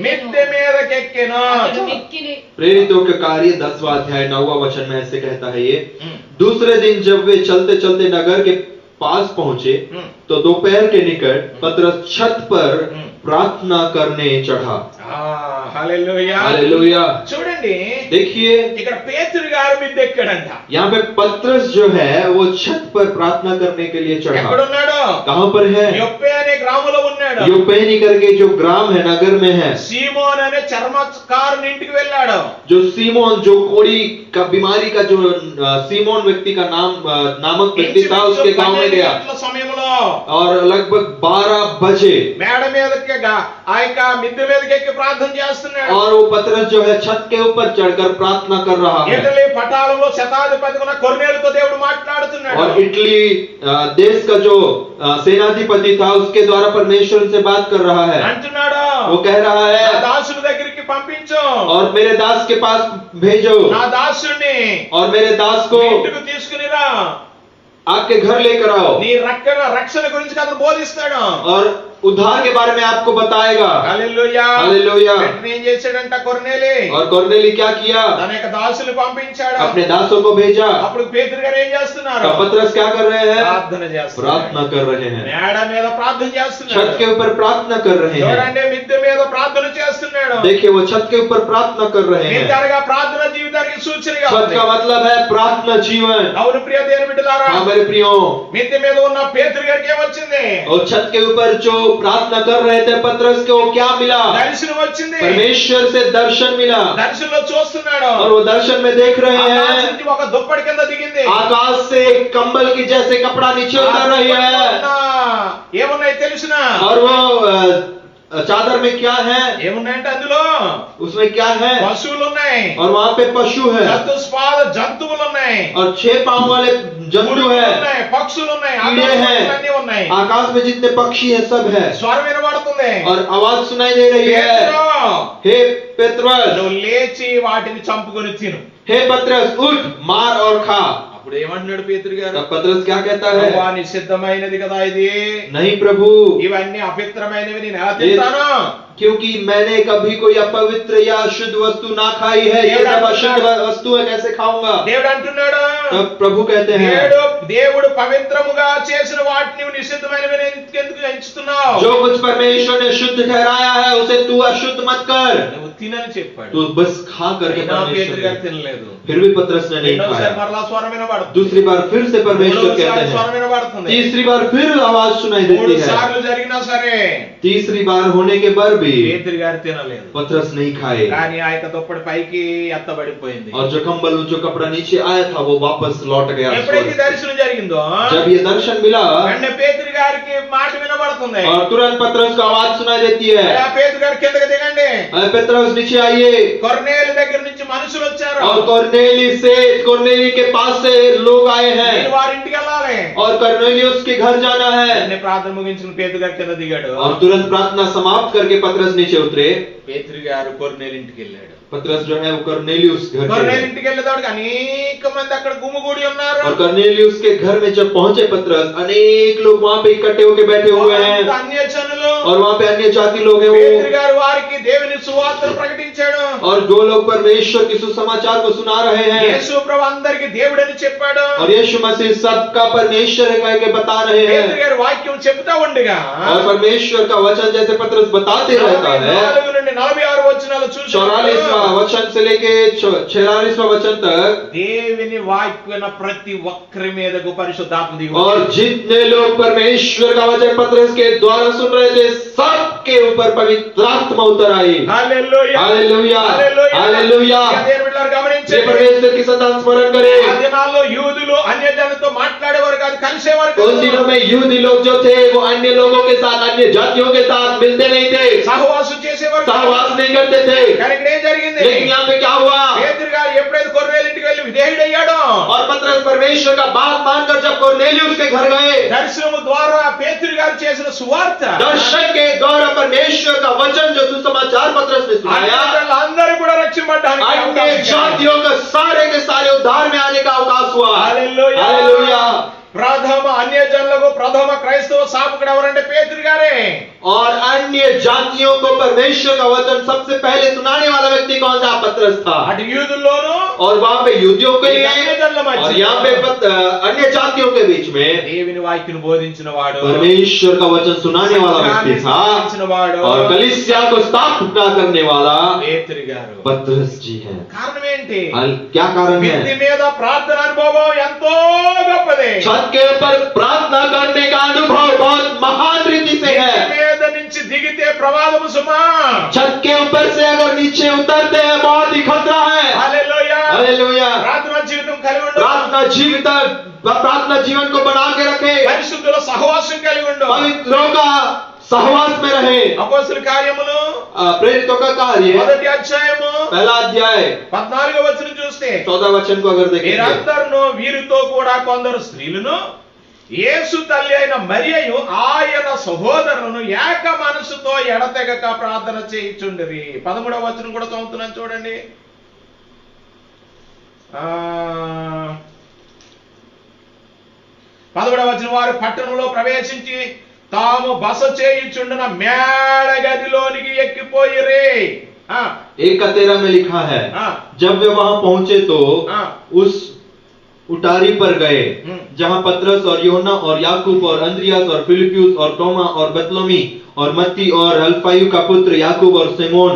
మిద్దె మీదకెక్కెను. మిక్కిలి प्रेरितों के कार्य 10वां अध्याय 9वां वचन में ऐसे कहता है ये, दूसरे दिन जब वे चलते चलते नगर के पास पहुंचे तो दोपहर के निकट पतरस छत पर प्रार्थना करने चढ़ा। Hallelujah hallelujah. చూడండి देखिए ఇక్కడ పేతురు గారు మిద్దె ఎక్కాడంట. यहाँ पे पतरस जो है वो छत पर प्रार्थना करने के लिए चढ़ा। ఎక్కడున్నాడు? कहाँ पर है? యొప్పే అనే గ్రామంలో ఉన్నాడు. यूपेनी करके जो ग्राम है, नगर में है। సీమోన్ అనే చర్మకారుని ఇంటికి వెళ్ళాడు. जो सीमोन, जो कोड़ी का बीमारी का जो सीमोन व्यक्ति का नामक व्यक्ति था, उसके गांव में गया సమయంలో और लगभग 12 बजे మేడ మీదకి ఆ యొక్క మిద్దె మీదకి ఎక్కి ప్రార్థన చేస్తున్నాడు. और वो पतरस जो है छत के ऊपर चढ़कर प्रार्थना कर रहा है। ఇటలీ పటాలంలో శతాధిపతి ఉన్న కొర్నేలుతో దేవుడు మాట్లాడుతున్నాడు. और इटली देश का जो सेनाधिपति था, उसके द्वारा परमेश्वर से बात कर रहा है। అంటున్నాడు, वो कह रहा నా है, దాసుని దగ్గరికి పంపించు, और मेरे दास के पास भेजो, నా దాసుని और मेरे दास को ఇంటికి తీసుకునిరా, आपके घर लेकर आओ, నీ రక్షణ గురించి అతను బోధిస్తాడు. और उद्धार के बारे में आपको बताएगा। Hallelujah hallelujah. వెంటనే ఏం చేశాడంట కొర్నేలి? और కొర్నేలి क्या किया? తన యొక్క దాసులు పంపించాడు. अपने दासों को भेजा। అప్పుడు పేతురు గారు ఏం చేస్తున్నారు? तो पतरस क्या कर रहे हैं? ప్రార్థన చేస్తున్నారు. प्रार्थना कर रहे हैं, మేడ మీద ప్రార్థన छत చేస్తున్నాడు. के ऊपर प्रार्थना कर रहे हैं। చూడండి, మిద్దె మీద ప్రార్థన చేస్తున్నాడు. देखिए वो छत के ऊपर प्रार्थना कर रहे हैं। మిద్దెగా ప్రార్థన జీవితానికి సూచనగా छत ఉంది. का मतलब है प्रार्थना जीवन। అవును ప్రియ దేవుని బిడ్డలారా, हाँ मेरे प्रियो, మిద్దె మీద ఉన్న పేతురు గారికి ఏమొచ్చింది? और छत के ऊपर जो प्रार्थना कर रहे थे पतरस को क्या मिला? దర్శనం వచ్చింది. परमेश्वर से दर्शन मिला। దర్శనంలో చూస్తున్నాడు, और वो दर्शन में देख रहे ఆకాశం हैं, నుంచి ఒక దుప్పటి కింద దిగింది. आकाश से कंबल की जैसे कपड़ा नीचे उतर रही है। ఏమున్నాయి తెలుసునా? और वो चादर में क्या है? ఏమున్నాయంటే అందులో उसमें क्या है? పశువులు ఉన్నాయి, और वहाँ पे पशु है, చతుస్పాద జంతువులు ఉన్నాయి, और 6 पांव वाले जंतु పురుగులు है, ఉన్నాయి, పక్షులు ఉన్నాయి, कीड़े అన్నీ हैं, ఉన్నాయి. आकाश में जितने पक्षी है सब है, స్వరం వినబడుతుంది. और आवाज सुनाई दे रही है, పేతురు, हे पेत्रस, నువ్వు లేచి వాటిని చంపుకొని తిను. हे पतरस उठ, मार और खा। అప్పుడు ఏమంటున్నాడు పేతురు గారు? तब पतरस क्या कहता है? ప్రభువా, నిషిద్ధమైనది కదా ఇది, नहीं प्रभु, ఇవన్నీ అపవిత్రమైనవి, నేను ఎలా తింటాను? क्योंकि मैंने कभी कोई अपवित्र या अशुद्ध वस्तु ना खाई है, ये सब अशुद्ध वस्तु है, कैसे खाऊंगा? దేవుడు అంటున్నాడు, तब प्रभु कहते हैं, దేవుడు పవిత్రముగా చేసిన వాటిని నువ్వు నిషిద్ధమైనవి ఎందుకు ఎంచుతున్నావు? जो कुछ परमेश्वर ने शुद्ध ठहराया है उसे तू अशुद्ध मत कर। నువ్వు తినని చెప్పాడు. तू बस खा करके అయినా పేతురు గారు परमेश्वर, తినలేదు. फिर भी पतरस ने नहीं రెండోసారి खाया। మరలా స్వరం వినబడుతుంది. दूसरी बार फिर से परमेश्वर कहते మూడోసారి స్వరం हैं, వినబడుతుంది. तीसरी बार फिर आवाज सुनाई 3 देती है। సార్లు జరిగినా సరే तीसरी बार होने के बाद भी పేతురు గారు తినలేదు. पतरस नहीं खाए, కానీ ఆ యొక్క దుప్పటి పైకి ఎత్తబడిపోయింది. और जो कंबल, जो कपड़ा नीचे आया था वो वापस लौट गया। ఎప్పుడైతే దర్శనం జరిగిందో जब ये दर्शन मिला వెంటనే పేతురు గారికి మాట వినబడుతుంది. और तुरंत पतरस को आवाज सुनाई देती है, అయ్యా పేతురు గారు కిందకి దిగండి. अरे पेत्रस नीचे आइए। కొర్నేలు దగ్గర నుంచి మనుషులు వచ్చారు. और कोर्नेली के पास से लोग आए నేను हैं, వారి ఇంటికి వెళ్ళాలి. और कर्नेलियुस के घर जाना है। వెంటనే ప్రార్థన ముగించిన పేతురు గారు కింద దిగాడు. और तुरंत प्रार्थना समाप्त करके पतरस नीचे उतरे। పేతురు గారు కొర్నేలు ఇంటికి వెళ్ళాడు. पतरस जो है वो कर्नेलियुस घर కొర్నేలు के, ఇంటికి వెళ్ళేటప్పుడు అనేక మంది అక్కడ గుమిగూడి ఉన్నారు. और कर्नेलियुस के घर में जब पहुंचे पतरस, अनेक लोग वहां पे इकट्ठे होके बैठे हुए हैं, అన్యజనులు. और वहां पे अन्य जाति लोग हैं పేతురు वो, గారు వారికి దేవుని సువార్తను ప్రకటించాడు. और जो लोग परमेश्वर की सुसमाचार को सुना रहे हैं, యేసు ప్రభు అందరికి దేవుడని చెప్పాడు. और यीशु मसीह सबका परमेश्वर है कह के बता रहे పేతురు हैं, గారు వాక్యం చెప్తా ఉండగా और परमेश्वर का वचन जैसे पतरस बताते रहता है, 44 నుండి 46 వచనాలు చూసి 44वां वचन से लेके 46वां वचन तक, దేవుని వాక్యన ప్రతి ఒక్కరి మీదకు పరిశుద్ధాత్మ దిగి और जितने लोग परमेश्वर का वचन पतरस के द्वारा सुन रहे थे, सबके ऊपर पवित्र आत्मा उतर आई। Hallelujah hallelujah, hallelujah. దేవుని బిడ్డలారా ये గమనించండి. परमेश्वर की संतान स्मरण ఆ करें, దినాల్లో యూదులు అన్యజనులతో మాట్లాడేవారు కాదు, కలిసేవారు उन కాదు. दिनों में यहूदी लोग जो थे वो अन्य लोगों के साथ, अन्य जातियों के साथ मिलते नहीं थे, సహవాసం చేసేవారు కాదు. सहवास नहीं करते थे। కానీ ఇక్కడ ఏం జరిగింది? लेकिन यहाँ पे क्या हुआ? పేతురు గారు ఎప్పుడైతే కొర్నేలు ఇంటికి వెళ్ళి విధేయుడయ్యాడో, और पतरस परमेश्वर का बात मानकर जब कोर्नेलियुस के घर गए, దర్శనము ద్వారా పేతురు గారు చేసిన వచ్చిన సువార్త दर्शन के द्वारा परमेश्वर का वचन जो सुसमाचार पत्रस ने सुनाया, అందరూ కూడా రక్షింపబడడానికి अन्य అవకాశం కలిగింది. जातियों का सारे के सारे उद्धार में आने का अवकाश हुआ। హల్లెలూయా. हालेलुया। ప్రథమ అన్యజనులకు ప్రథమ క్రైస్తవ సాపుకుడు ఎవరంటే పేతురు గారే. और अन्य जातियों को परमेश्वर का वचन सबसे पहले सुनाने वाला व्यक्ति कौन था? पतरस था। అటు యూదుల్లోను और वहां पे यहूदियों के लिए अन्यजनुల మధ్య और यहाँ पे अन्य जातियों के बीच में దేవుని వాక్యను బోధించిన వాడు, परमेश्वर का वचन सुनाने वाला व्यक्ति था బోధించిన వాడు और कलीसिया को स्थापना करने वाला పేతురు గారు. पतरस जी है। కారణం ఏంటి? क्या कारण మిద్ది है? మీద ప్రార్థన అనుభవం ఎంతో గొప్పది. छत के ऊपर प्रार्थना करने का अनुभव बहुत महान रीति से है। మిద్ది మీద నుంచి దిగితే ప్రమాదము సుమా. छत के ऊपर से अगर नीचे उतरते हैं बहुत ही खतरा है। హల్లెలూయా. हालेलुया। ప్రార్థనా జీవితం కలిగి ఉండు. प्रार्थना जीवन को बना के रखे, పరిశుద్ధుల సహవాసం కలిగి ఉండు. पवित्रों का सहवास में रहे। అపోస్తలుల కార్యములు प्रेरितों का कार्य మొదటి అధ్యాయము पहला अध्याय 14వ వచనం చూస్తే 14 वचन को अगर देखेंगे, వీరందరూ వీరితో కూడా కొందరు స్త్రీలను యేసు తల్లి అయిన మరియయు ఆయన సహోదరులను ఏక మనసుతో ఎడతెగక ప్రార్థన చేయుచుండిరి. 13వ వచనం కూడా చదువుతున్నాను చూడండి. 11వ వచనం, వారు పట్టణంలో ప్రవేశించి తాము బస చేయుచుండిన మేడ గదిలోనికి ఎక్కిపోయిరి. एक का 13 में लिखा है, जब वे वहां पहुंचे तो उस उटारी पर गए जहां पतरस और यूहन्ना और याकूब और अंद्रियास और फिलिप्युस और तोमा और बतलोमी और मत्ती और हल्फायु का पुत्र याकूब और सिमोन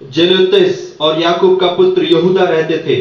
जेलोतेस और याकूब का पुत्र यहूदा रहते थे।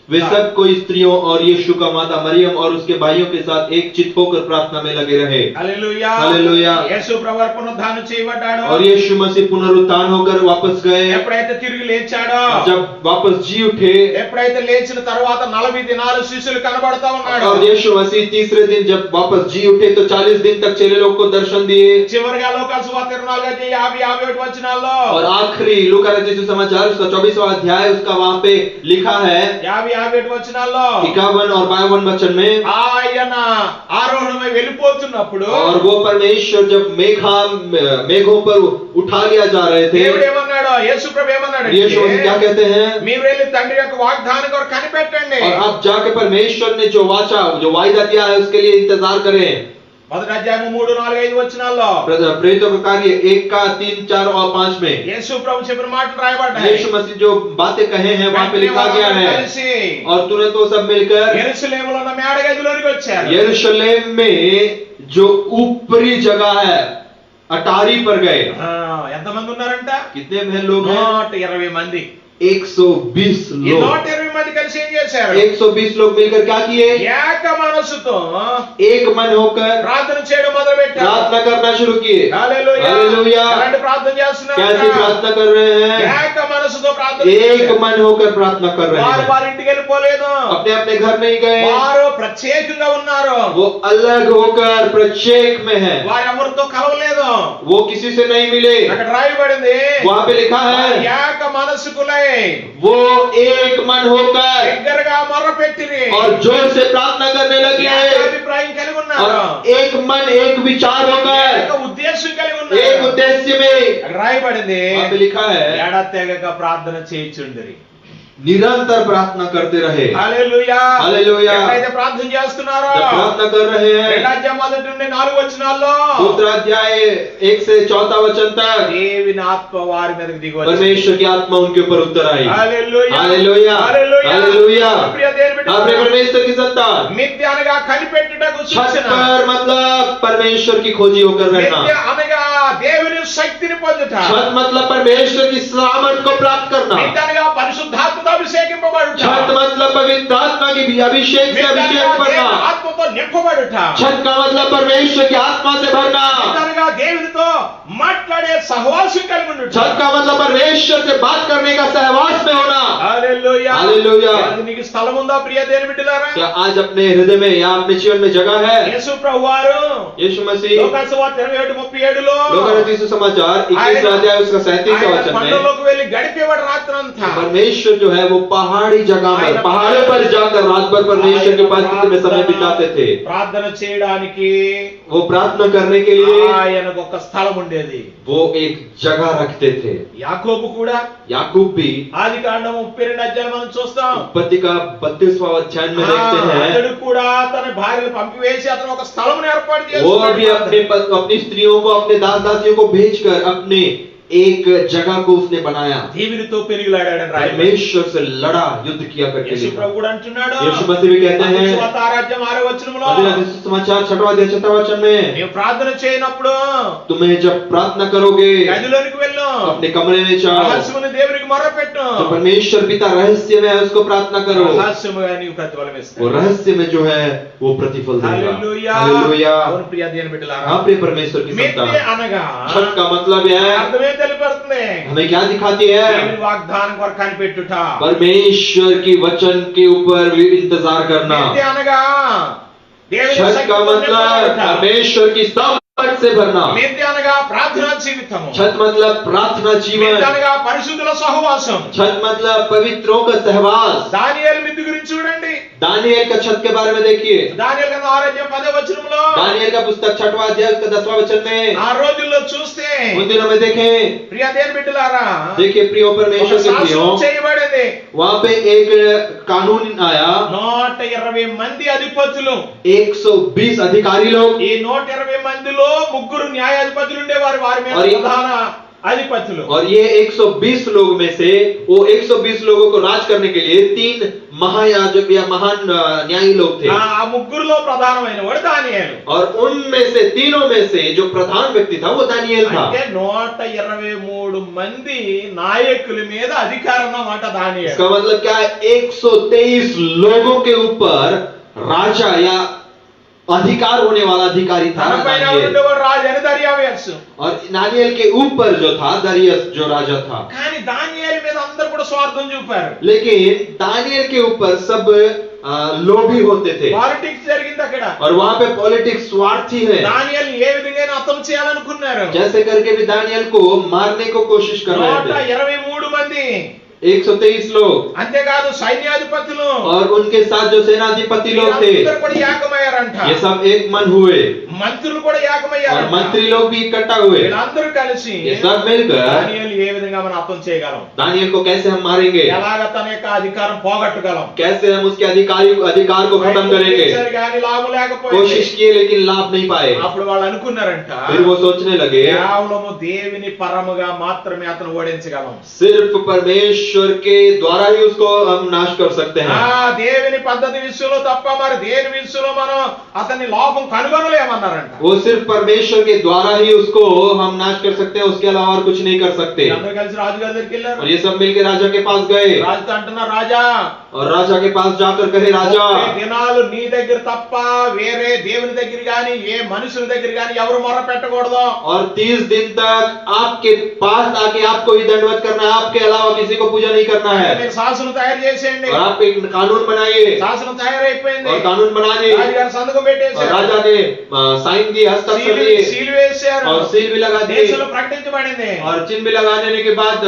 वे सब कोई स्त्रियों और यीशु का माता मरियम और उसके भाइयों के साथ एक चित्त होकर प्रार्थना में लगे रहे। हालेलुया। हालेलुया। యేసు ప్రభువు పునరుద్ధానం చేయబడ్డాడు. और यीशु मसीह पुनरुत्थान होकर वापस गए। ఎప్పుడైతే తిరిగి లేచాడో, जब वापस जी उठे, ఎప్పుడైతే లేచిన తర్వాత 40 దినాలు శిష్యులు కనబడతా ఉన్నాడు. और यीशु मसीह तीसरे दिन जब वापस जी उठे तो 40 दिन तक चेले लोग को दर्शन दिए। చివరిగా లోకాసు సువార్త 24 అధ్యాయం 50-51 వచనాల్లో और आखिरी लूका रचित समाचार उसका 24वां अध्याय उसका वहां पे लिखा है 50-51 వచనాల్లో 51 और 52 वचन में, ఆయన ఆరోహణమై వెళ్ళిపోతున్నప్పుడు और वो परमेश्वर जब मेघों पर उठा लिया जा रहे थे, దేవుడు ఏమన్నాడు? యేసు ప్రభు ఏమన్నాడు? यीशु मसीह क्या कहते हैं? మీరు వెళ్ళి తండ్రి యొక్క వాగ్దానం కొరకు కనిపెట్టండి. और आप जाके परमेश्वर ने जो वायदा दिया है उसके लिए इंतजार करें। మొదటి అధ్యాయం 3, 4, 5 వచనాల్లో प्रेरितों का कार्य 1 का 3, 4 और 5 में యేసు ప్రభు చెప్పిన మాటలు రాయబడ్డాయి. यीशु मसीह जो बातें कहे हैं वहां पे लिखा गया है, और तुरंत वो सब मिलकर యెరూషలేములో ఉన్న మేడ గదిలోనికి వచ్చారు. यरूशलेम में जो ऊपरी जगह है अटारी पर गए। ఎంతమంది ఉన్నారంట? कितने महल लोग हैं? 120 మంది. 120 ఈ लोग। 120 మంది కలిసి ఏం చేశారు? 120 लोग मिलकर क्या किए? ఏక మనసుతో एक मन होकर ప్రార్థన చేయడం మొదలుపెట్టారు. प्रार्थना करना शुरू किए। హల్లెలూయా. हालेलुया। ఎలాంటి ప్రార్థన చేస్తున్నారు? कैसी प्रार्थना कर रहे हैं? ఏక మనసుతో ప్రార్థన एक చేశారు. मन होकर प्रार्थना कर रहे వారు हैं। వారి ఇంటికి వెళ్ళిపోలేదు. अपने अपने घर नहीं गए, వారు ప్రత్యేకంగా ఉన్నారు. वो अलग होकर प्रत्येक में है। వారు ఎవరితో కలవలేదు. वो किसी से नहीं मिले। అక్కడ రాయబడింది वहां पे लिखा है ఏక మనసుకులై वो एक मन होकर దగ్గరగా మొర్రపెట్టిరి. और जोर से प्रार्थना करने लगे, అభిప్రాయం కలిగి ఉన్నారు. और एक मन एक विचार होकर ఏక ఉద్దేశం కలిగి एक ఉన్నారు. उद्देश्य में। అక్కడ రాయబడింది वहां पे लिखा है ఏడతెగక ప్రార్థన చేయుచుండిరి. निरंतर प्रार्थना करते रहे। హల్లెలూయా. हालेलुया। ఎక్కడైతే ప్రార్థన చేస్తున్నారో जब प्रार्थना कर रहे हैं, 2 అధ్యాయం 1 నుండి 4 వచనాల్లో दूसरा अध्याय 1 से 4 वचन तक దేవుని ఆత్మ వారి మీదకి దిగి వచ్చింది. परमेश्वर की आत्मा उनके ऊपर उतर आई। హల్లెలూయా. हालेलुया। హల్లెలూయా. हालेलुया। ప్రియ దేవుని బిడ్డ, अपने परमेश्वर की संतान, మిథ్య అనగా కనిపెట్టుటకు छत సూచన. पर मतलब परमेश्वर की खोजी होकर रहना। మిథ్య అనగా దేవుని శక్తిని పొందుట. छत मतलब परमेश्वर की सामर्थ को प्राप्त करना। మిథ్య అనగా పరిశుద్ధాత్మతో అభిషేకింపబడుట. छत मतलब पवित्र आत्मा की भी अभिषेक से మిథ్య अभिषेक అనగా करना। దేవుని ఆత్మతో నింపబడుట. छत का मतलब परमेश्वर की आत्मा से भरना। మిథ్య అనగా దేవునితో మాట్లాడే సహవాసం కలిగి ఉండుట. छत का मतलब परमेश्वर से बात करने का सहवास में होना। హల్లెలూయా. హల్లెలూయా. అది నీకు స్థలం ఉందా ప్రియ దేవుని బిడ్డలారా? क्या आज अपने हृदय में या अपने जीवन में जगह है? యేసు ప్రభువారు यीशु मसीह లోకాసు వార్త 27:37లో लोकायतीसु समाचार 21 अध्याय उसका 37 ఆయన वचन में కొండలోకి వెళ్ళి గడిపేవాడు రాత్రంతా. परमेश्वर जो है वो पहाड़ी जगह पर, पहाड़ों पर जाकर रात भर परमेश्वर के उपस्थिति में समय बिताते थे। ప్రార్థన చేయడానికి वो प्रार्थना करने के लिए ఆయనకు ఒక స్థలం ఉండేది. वो एक जगह रखते थे। యాకోబు కూడా याकूब भी ఆదికాండం 32 అధ్యాయం మనం చూస్తాం. उत्पत्ति का 32वां अध्याय में देखते हैं అతడు కూడా తన భార్యను పంపివేసి అతను ఒక స్థలం ఏర్పాటు वो भी చేసుకున్నాడు. अपनी स्त्रियों को, अपने दास दासियों को भेजकर अपने एक जगह को उसने बनाया। దేవునితో పెరిగిలాడాడని రాయబడింది. परमेश्वर से लड़ा, युद्ध किया करके యేసు लिखा। ప్రభు కూడా అంటున్నాడు. यीशु मसीह भी कहते हैं సువార్త 6 అధ్యాయం 6వ వచనంలో मत्ती समाचार 6वां अध्याय 6वां वचन में నీవు ప్రార్థన చేయనప్పుడు तुम्हें जब प्रार्थना करोगे గదిలోనికి వెళ్ళు, अपने कमरे में जाओ, రహస్యమును దేవునికి మొరపెట్టు, जो परमेश्वर पिता रहस्य में है उसको प्रार्थना करो, రహస్యముగా నీవు ప్రతిఫలం वो ఇస్తాడు. रहस्य में जो है वो प्रतिफल देगा। హల్లెలూయా. हालेलुया। అవును ప్రియ దేవుని బిడ్డలారా, हाँ प्रिय परमेश्वर की మిథ్య संतान, అనగా छत का मतलब यह है అర్థమే తెలియపడుతుంది. हमें क्या दिखाती है? దేవుని వాగ్దానం కొరకు కనిపెట్టుట. परमेश्वर की वचन के ऊपर भी इंतजार करना। మిథ్య అనగా దేవుని छत का శక్తితో मतलब నింపబడుట. परमेश्वर की सामर्थ से भरना। మిథ్య అనగా ప్రార్థనా జీవితము. छत मतलब प्रार्थना जीवन। మిథ్య అనగా పరిశుద్ధుల సహవాసం. छत मतलब पवित्रों का सहवास। దానియేలు మిథ్య గురించి చూడండి. दानिएल का छत के बारे में देखिए। దానియేలు గ్రంథం 6 అధ్యాయం 10వ వచనంలో दानिएल का पुस्तक 6वां अध्याय उसका 10वां वचन में ఆ రోజుల్లో చూస్తే उन दिनों में देखें, ప్రియ దేవుని బిడ్డలారా, देखिए प्रिय ఒక परमेश्वर के प्रियो, శాసనం చేయబడింది. वहां पे एक कानून आया। 120 మంది అధిపతులు. 120 अधिकारी लोग, ఈ 120 మందిలో ముగ్గురు న్యాయాధిపతులు ఉండేవారు, వారి మీద और ये- ప్రధాన అధిపతులు. और ये 120 लोग में से वो 120 लोगों को राज करने के लिए 3 महायाजक या महान न्यायी लोग थे। ఆ ముగ్గురులో ప్రధానమైన వాడు దానియేలు. और उनमें से तीनों में से जो प्रधान व्यक्ति था वो दानिएल था। అంటే 123 మంది నాయకుల మీద అధికారం అన్నమాట దానియేలు. इसका मतलब क्या है? 123 लोगों के ऊपर राजा या अधिकार होने वाला अधिकारी था తనపైన दानिएल। ఉండేవాడు రాజు అని దర్యావేసు. और दानिएल के ऊपर जो था दरियस जो राजा था। కానీ దానియేలు మీద అందరూ కూడా స్వార్థం చూపారు. लेकिन दानिएल के ऊपर सब लोभी होते थे పాలిటిక్స్ జరిగింది అక్కడ. और वहां पे पॉलिटिक्स स्वार्थी है। దానియేలు ఏ విధంగా అంతం చేయాలనుకున్నారు. जैसे करके भी दानिएल को मारने को कोशिश कर रहे थे। 123 మంది, 123 लोग అంతేకాదు సైన్యాధిపతులు, और उनके साथ जो सेनाधिपति लोग थे వీళ్ళందరూ కూడా ఏకమయ్యారంట. ये सब एक मन हुए మంత్రులు కూడా और ఏకమయ్యారంట. मंत्री लोग भी इकट्ठा हुए। వీళ్ళందరూ కలిసి ये सब मिलकर దానియేలు ఏ విధంగా మనం అంతం చేయగలం, दानिएल को कैसे हम मारेंगे, ఎలాగ తన యొక్క అధికారం పోగొట్టగలం. कैसे हम उसके अधिकार को खत्म करेंगे। చేశారు కానీ లాభం లేకపోయింది. कोशिश किए लेकिन लाभ नहीं पाए। అప్పుడు వాళ్ళు అనుకున్నారంట, फिर वो सोचने लगे కేవలము దేవుని పరముగా మాత్రమే అతను ఓడించగలం. सिर्फ परमेश्वर के द्वारा ही उसको हम नाश कर सकते हैं। దేవుని పద్ధతి విషయంలో తప్ప మరి దేని విషయంలో మనం అతన్ని లోపం కనుగొనలేమన్నారంట. वो सिर्फ परमेश्वर के द्वारा ही उसको हम नाश कर सकते हैं, उसके अलावा और कुछ नहीं कर सकते। అందరూ కలిసి రాజుగారి దగ్గరికి వెళ్ళారు. और ये सब मिलकर राजा के पास गए రాజుతో అంటున్నా, రాజా और राजा के पास जाकर कहे, राजा 30 దినాలు నీ దగ్గర తప్ప వేరే దేవుని దగ్గర గాని ఏ మనుషుల దగ్గర గాని ఎవరు మొర పెట్టకూడదు. और 30 दिन तक आपके पास आके आपको ही दंडवत करना है, आपके अलावा किसी को पूजा नहीं करना है। మీరు శాసనం తయారు చేసేయండి. और आप एक कानून बनाइए। శాసనం తయారైపోయింది. और कानून बनाने రాజుగారు సంతకం और పెట్టేశారు. राजा ने साइन दिए, हस्ताक्षर दिए సీలు వేశారు. और सील भी लगा दिए దేశంలో ప్రకటించబడింది. और चिन्ह भी लगा देने के बाद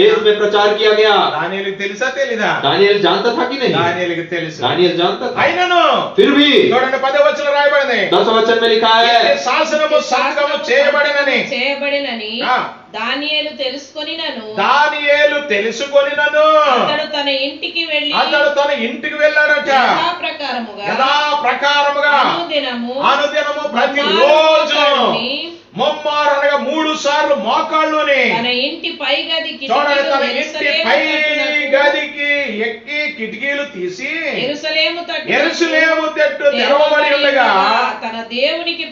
देश में प्रचार किया गया। దానియేలుకి తెలుసా తెలీదా? दानिएल जानता था कि नहीं? దానియేలుకి తెలుసు. दानिएल जानता था। అయినను फिर भी చూడండి 10వ వచనం రాయబడింది. 10 वचन में लिखा ఈ है శాసనము సంతకము చేయబడినని చేయబడినని ఆ. దానియేలు తెలుసుకొనినను దానియేలు తెలుసుకొనినను అతడు తన ఇంటికి వెళ్ళి అతడు తన ఇంటికి వెళ్ళాడట. యథాప్రకారముగా యథా ప్రకారముగా అనుదినము అనుదినము ప్రతిరోజు మోకాళ్ళుని ముమ్మారు అనగా 3 సార్లు మోకాళ్ళుని తన ఇంటి పై గదికి చూడండి తన ఇంటి పై గదికి ఎక్కి కిటికీలు తీసి యెరూషలేము తట్టు తెరవబడి ఉండగా తన దేవునికి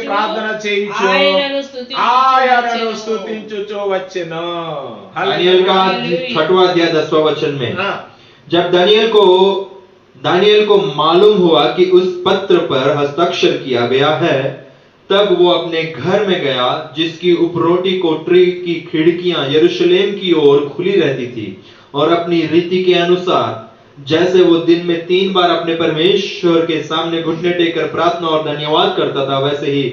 ప్రార్థన చేయించు ఆయనను స్తుతించుచు వచ్చెను. दानिएल का 6वां अध्याय 10वां वचन में हाँ। जब दानिएल को मालूम हुआ कि उस पत्र पर हस्ताक्षर किया गया है, तब वो अपने घर में गया जिसकी उपरोटी कोठरी की खिड़कियां यरूशलेम की ओर खुली रहती थी, और अपनी रीति के अनुसार जैसे वो दिन में 3 बार अपने परमेश्वर के सामने घुटने टेककर प्रार्थना और धन्यवाद करता था, वैसे ही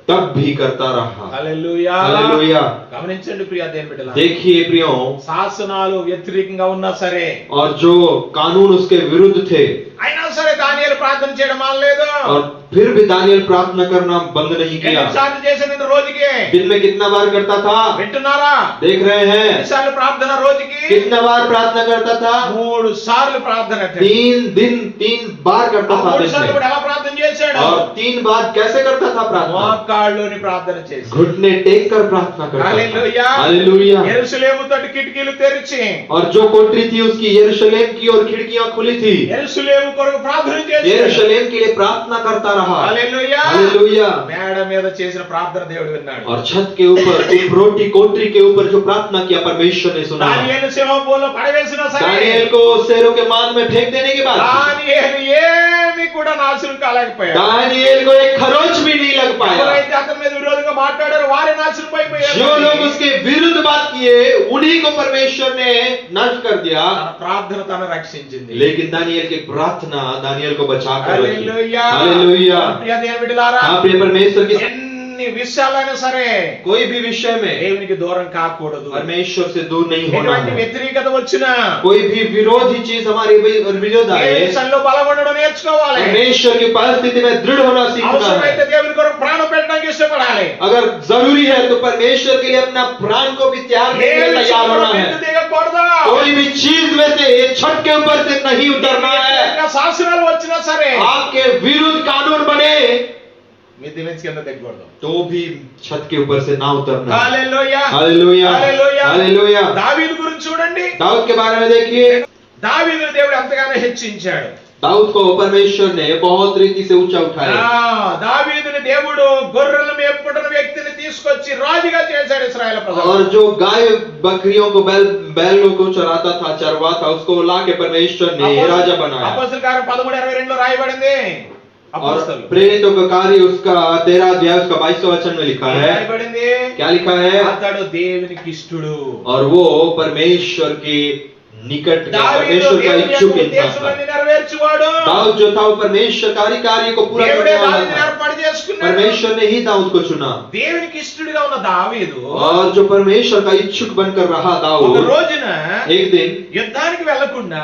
तब भी करता रहा। Hallelujah hallelujah. గమనించండి ప్రియ దేవుని బిడ్డలారా, देखिए प्रियो, శాసనాలు వ్యతిరేకంగా ఉన్నా సరే, और जो कानून उसके विरुद्ध थे, అయినా సరే దానియేలు ప్రార్థన చేయడం మానలేదు. और फिर भी दानियल प्रार्थना करना बंद नहीं किया। ఎన్నిసార్లు చేసేదండి రోజుకి? दिन में कितना बार करता था? వింటున్నారా? देख रहे हैं? ఎన్నిసార్లు ప్రార్థన రోజుకి? कितना बार प्रार्थना करता था? 3 సార్లు ప్రార్థన. 3 बार करता था 3 दिन సార్లు में। కూడా ఎలా ప్రార్థన చేశాడు? और 3 बार कैसे करता था प्रार्थना? మోకాళ్ళలోని ప్రార్థన చేసి, घुटने टेक कर प्रार्थना करता था। Hallelujah hallelujah. యెరూషలేము తట్టు కిటికీలు తెరిచి, और जो कोठरी थी उसकी यरूशलेम की ओर खिड़कियां खुली थी, యెరూషలేము కొరకు ప్రార్థన చేశాడు. यरूशलेम के लिए प्रार्थना करता रहा। Hallelujah hallelujah. మేడ మీద చేసిన ప్రార్థన దేవుడు విన్నాడు. और छत के ऊपर रोटी कोठरी के ऊपर जो प्रार्थना किया परमेश्वर ने सुना। దానియేలు సింహపులో పడవేసినా సరే, दानियल को शेरों के मान में फेंक देने के बाद దానియేలు ఏమీ కూడా నాశనం కాలేకపోయాడు. दानियल को एक खरोच भी नहीं लग पाया। ఎవరైతే అతని మీద విరోధంగా మాట్లాడారో వారే నాశనం అయిపోయారు. जो लोग उसके विरुद्ध बात किए उन्हीं को परमेश्वर ने नष्ट कर दिया, తన ప్రార్థన తన రక్షించింది. लेकिन दानियल की प्रार्थना दानियल को बचा कर रखी। Hallelujah hallelujah. ప్రియ దేవుని బిడ్డలారా, हाँ प्रिय परमेश्वर की ఎన్ని విషయాలైనా సరే कोई भी विषय में దేవునికి దూరం కాకూడదు. परमेश्वर से दूर नहीं होना ఎటువంటి है। వ్యతిరేకత వచ్చినా कोई भी విరోधी चीज हमारे विरोध ఏ आए, విషయంలో బలపడడం నేర్చుకోవాలి. परमेश्वर की परिस्थिति में दृढ़ होना सीखना అవసరమైతే है। దేవుని కొరకు ప్రాణం పెట్టడానికి ఇష్టపడాలి. अगर जरूरी है तो परमेश्वर के लिए अपना प्राण को भी त्याग ఏ करने के लिए तैयार విషయంలో होना బిందు है। దిగకూడదు. कोई भी चीज में से छत के ऊपर से नहीं उतरना है। వ్యతిరేక శాసనాలు వచ్చినా సరే आपके विरुद्ध कानून बने మిద్ది మించి కింద దిగకూడదు. तो भी छत के ऊपर से ना उतरना। హల్లెలూయా हालेलुया। హల్లెలూయా. हालेलुया। దావీదు గురించి చూడండి. दाऊद के बारे में देखिए, దావీదును దేవుడు ఎంతగానో హెచ్చించాడు. दाऊद को परमेश्वर ने बहुत रीति से ऊंचा उठाया। దావీదుని దేవుడు గొర్రెలను మేపుకుంటున్న వ్యక్తిని తీసుకొచ్చి రాజుగా చేశాడు ఇశ్రాయేల్ ప్రజలకు. और जो गाय बकरियों को बैलों को चराता था, चरवा था, उसको ला के परमेश्वर ने राजा बनाया। అపోస్తలుల కార్యం 13:22 రాయబడింది. और అపోస్తలు प्रेरितों का कार्य उसका 13 अध्याय उसका 22वां वचन में लिखा है। రాయబడింది. क्या लिखा है? అతడు దేవునికి ఇష్టడు. और वो परमेश्वर के निकट का, దావీదు परमेश्वर का దేవుని इच्छुक యొక్క इंसान था। ఉద్దేశాన్ని నెరవేర్చువాడు. दाऊद जो था वो परमेश्वर कार्य को पूरा దేవుడే करने वाला దావీదుని था। ఏర్పాటు చేసుకున్నాడు. परमेश्वर ने ही दाऊद को चुना। దేవునికి ఇష్టడుగా ఉన్న దావీదు और जो परमेश्वर का इच्छुक बनकर रहा ఒక दाऊद, రోజున एक दिन యుద్ధానికి వెళ్లకుండా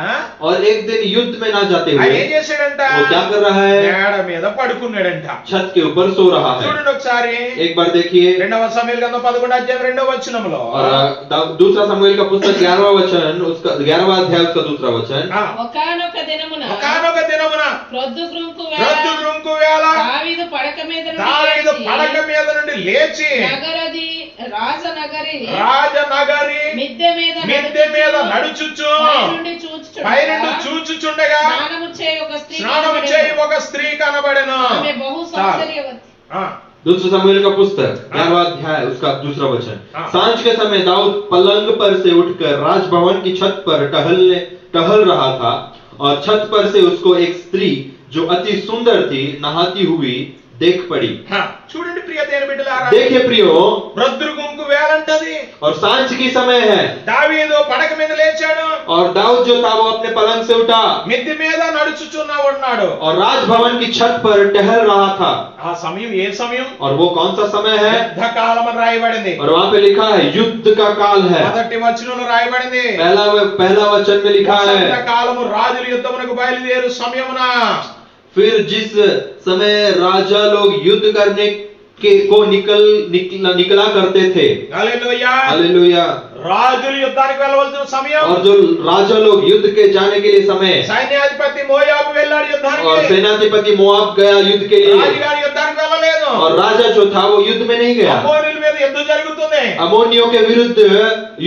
और एक दिन युद्ध में ना जाते ఆయన हुए ఏం చేశాడంట? वो क्या कर रहा है? మేడ మీద పడుకున్నాడంట. छत के ऊपर सो रहा है। చూడండి ఒకసారి एक बार देखिए, 2వ సమూయేలు గ్రంథం 11:2 और दूसरा समूएल का पुस्तक 11वां वचन, उसका 11वां अध्याय उसका दूसरा वचन। ఒకానొక దినమున ఒకానొక దినమున ప్రొద్దుగుంకు ప్రొద్దుగుంకు వేళ దావీదు పడక మీద నుండి దావీదు లేచి, పడక మీద నుండి లేచి నగరది రాజనగరి రాజనగరి మిద్దె మీద నడుచుచు పైనుండి చూచుచుండగా స్నానము చేయి ఒక స్త్రీ కనబడెను. ఆమె బహు సౌందర్యవతి. दूसरा समूएल का पुस्तक 11वां अध्याय उसका दूसरा वचन। हाँ। सांझ के समय दाऊद पलंग पर से उठकर राजभवन की छत पर टहल रहा था, और छत पर से उसको एक स्त्री जो अति सुंदर थी नहाती हुई देख पड़ी। చూడండి ప్రియ దేవుని బిడ్డలారా, देखिए प्रियो, ప్రొద్దుగుంకు వేళంటది. और सांझ की समय है, దావీదు పడక మీద లేచాడు. और दाऊद जो था वो अपने पलंग से उठा మిద్దె మీద నడుచుచున్నాడు. और राजभवन की छत पर टहल रहा था। ఆ సమయం ఏ సమయం? और वो कौन सा समय है? యుద్ధ కాలం అని రాయబడింది. और वहां पे लिखा है युद्ध का काल है। మొదటి వచనంలో రాయబడింది. पहला वचन में लिखा వసంత है, కాలము రాజుల యుద్ధమునకు బయలుదేరు సమయమున फिर जिस समय राजा लोग युद्ध करने को निकला करते थे। హల్లెలూయా. हालेलुया। రాజులు యుద్ధానికి వెళ్ళవలసిన సమయం. और जो राजा लोग युद्ध के जाने के लिए समय, సైన్యాధిపతి మోయాబు వెళ్ళాడు और యుద్ధానికి. सेनाधिपति मोआब गया युद्ध के लिए, రాజుగారు యుద్ధానికి వెళ్ళలేదు. और राजा जो था वो युद्ध में नहीं गया। అమోనీయుల మీద యుద్ధం జరుగుతుంది. अमोनियों के विरुद्ध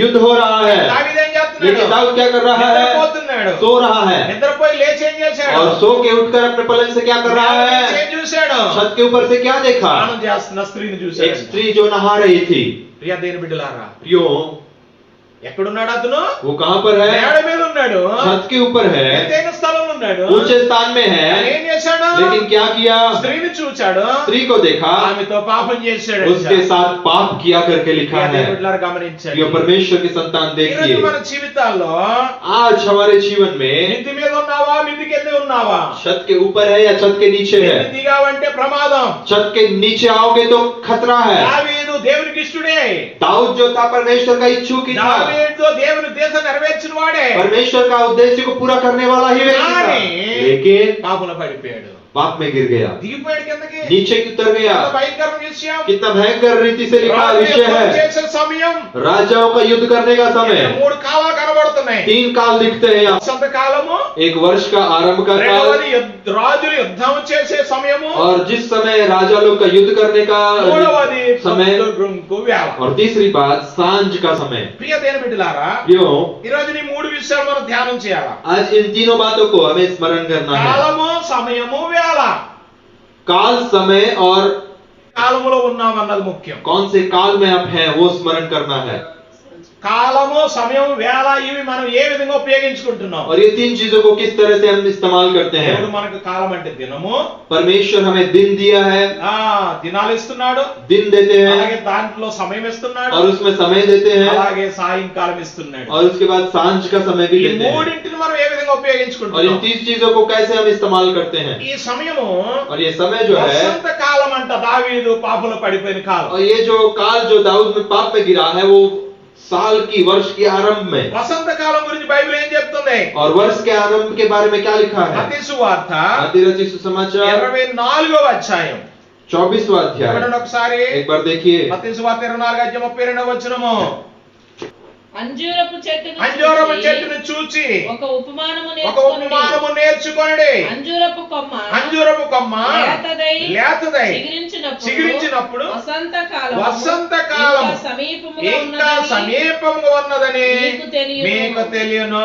युद्ध हो रहा है, దావీదు ఏం लेकिन చేస్తున్నాడు? दाऊद क्या कर रहा है? నిద్రపోతున్నాడు. सो रहा है, నిద్రపోయి లేచి ఏం చేశాడు? और सो के उठकर अपने पलंग से क्या कर रहा है? ఏం చూశాడు? छत के ऊपर से क्या देखा? స్నానం చేస్తున్న స్త్రీని एक చూశాడు. स्त्री जो नहा रही थी। ప్రియ దేవుని బిడ్డలారా, क्यों? ఎక్కడున్నాడు అతను? वो कहां पर है? మేడ మీద ఉన్నాడు. छत के ऊपर है, ఎత్తైన స్థలంలో ఉన్నాడు, ऊंचे स्थान में కానీ है, ఏం చేశాడు? लेकिन क्या किया? స్త్రీని చూచాడు, स्त्री को देखा, ఆమెతో పాపం చేశాడు. उसके साथ पाप किया करके लिखा है। గమనించాడు. ये परमेश्वर की संतान ఈరోజు देखिए, మన జీవితాల్లో आज हमारे जीवन में మిద్ది మీద ఉన్నావా, మిద్ది కింద ఉన్నావా? छत के ऊपर है या छत के नीचे है? మిద్ది దిగావంటే ప్రమాదం. छत के नीचे आओगे तो खतरा है। దావీదు దేవునికి ఇష్టడే, दाऊद जो था परमेश्वर का इच्छुक ही था, దావీదు దేవుని దేశం నెరవేర్చిన వాడే, परमेश्वर का उद्देश्य को पूरा करने वाला ही व्यक्ति था, కానీ लेकिन పాపంలో పడిపోయాడు, पाप में गिर गया, దిగిపోయాడు కిందకి. नीचे उतर गया। ఎంత భయంకరమైన విషయం. कितना भयंकर रीति से लिखा రాజు विषय యుద్ధం है। చేసే సమయం, राजाओं का युद्ध करने का समय, 3 కాలాలు కనబడుతున్నాయి. 3 काल दिखते हैं यहाँ। వసంత కాలము, एक वर्ष का आरंभ का काल, రెండవది రాజులు యుద్ధం చేసే సమయము, और जिस समय राजा लोग का युद्ध करने का మూడవది समय, పొద్దుగుంకు వేళ. और तीसरी बात सांझ का समय। ప్రియ దేని బిడ్డలారా, क्यों? ఈ రోజు ఈ 3 విషయాలు మనం ధ్యానం చేయాలా. आज इन तीनों बातों को हमें स्मरण करना है। కాలము, సమయము, వేళ. काल, समय और కాలములో ఉన్నామన్నది ముఖ్యం. कौन से काल में आप हैं वो स्मरण करना है। కాలము, సమయం, వేళ ఇవి మనం ఏ విధంగా ఉపయోగించుకుంటున్నాం. और ये 3 चीजों को किस तरह से हम इस्तेमाल करते దేవుడు हैं। మనకు కాలం అంటే దినము, परमेश्वर हमें दिन दिया है, దినాలు ఇస్తున్నాడు, दिन देते అలాగే हैं, దాంట్లో సమయం ఇస్తున్నాడు, और उसमें समय देते हैं, అలాగే సాయంకాలం ఇస్తున్నాడు. और उसके बाद सांझ का समय भी ఈ देते हैं। మూడింటిని మనం ఏ విధంగా और इन ఉపయోగించుకుంటున్నాం. 30 चीजों को कैसे हम इस्तेमाल करते हैं। ఈ సమయము और ये समय जो है, వసంత కాలం అంట, దావీదు పాపంలో పడిపోయిన కాలం. और ये जो काल जो दाऊद में पाप में गिरा है, वो साल की, वर्ष के आरंभ में। వసంత కాలం గురించి బైబిల్ ఏం చెప్తుంది? और वर्ष के आरंभ के बारे में क्या लिखा है? మత్తయి సువార్త मत्ती रचित सुसमाचार 24వ అధ్యాయం 24वां अध्याय, చూడండి ఒకసారి. एक बार देखिए। మత్తయి సువార్త 24 అధ్యాయం 32వ వచనము. అంజూరపు అంజూరపు చెట్టును చెట్టును చూచి ఒక ఉపమానము ఒక ఉపమానము నేర్చుకొనుడి. అంజూరపు కొమ్మ అంజూరపు కొమ్మ లేతదై లేతదై చిగురించినప్పుడు వసంత వసంత కాలం ఇంకా సమీపముగా ఇంకా ఉన్నదని సమీపంగా ఉన్నదని మీకు తెలియను. మీకు తెలియను.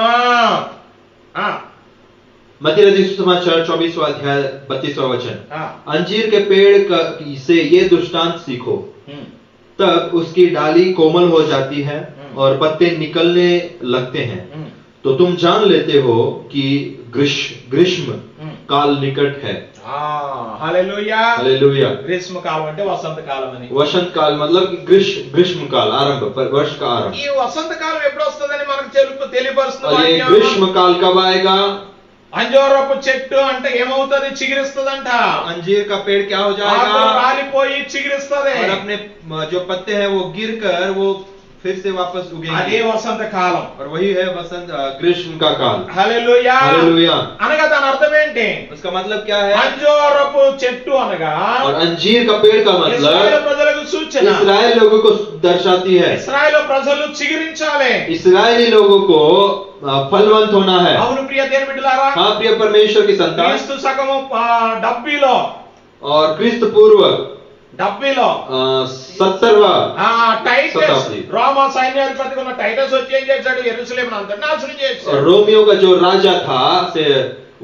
मत्ती रचित सुसमाचार 24वां अध्याय 32वां वचन। ఆ. अंजीर के पेड़ से ये दृष्टांत सीखो, तब उसकी डाली कोमल हो जाती है और पत्ते निकलने लगते हैं, तो तुम जान लेते हो कि ग्रीष्म काल निकट है। హల్లెలూయా. हालेलुया। గ్రీష్మ కాలం అంటే వసంత కాలం అని. वसंत काल मतलब कि ग्रीष्म काल, आरंभ, वर्ष का आरंभ। ఈ వసంత కాలం ఎప్పుడు వస్తుందని మనకు తెలియపరుస్తుంది और ये వాక్యం. ग्रीष्म काल कब आएगा? అంజూరపు చెట్టు అంటే ఏమవుతుంది? చిగురిస్తుందంట. अंजीर का पेड़ क्या हो ఆకులు जाएगा? రాలిపోయి చిగురిస్తుంది. और अपने जो पत्ते हैं वो गिरकर वो फिर से वापस అదే उगेंगे। వసంత కాలం. और वही है वसंत, ग्रीष्म का काल। హల్లెలూయా. हालेलुया। అనగా దాని అర్థం ఏంటి? उसका मतलब क्या है? అంజూరపు చెట్టు అనగా और अंजीर का पेड़ का ఇశ్రాయేలు मतलब ప్రజలకు సూచన. इस्राएल लोगों को दर्शाती है। ఇశ్రాయేలు ప్రజలు చిగురించాలి. इस्राएली लोगों को फलवंत होना है। అవును ప్రియ దేవుని బిడ్డలారా, हाँ प्रिय परमेश्वर की संतान। క్రీస్తు సగము డబ్బీలో और क्रिस्त पूर्व డబ్బీలో 70वां టైటస్, శతాబ్ది. రోమా సైన్యాధిపతి ఉన్న టైటస్ వచ్చి ఏం చేశాడు? యెరూషలేమును అంతా నాశనం చేశాడు. रोमियो का जो राजा था से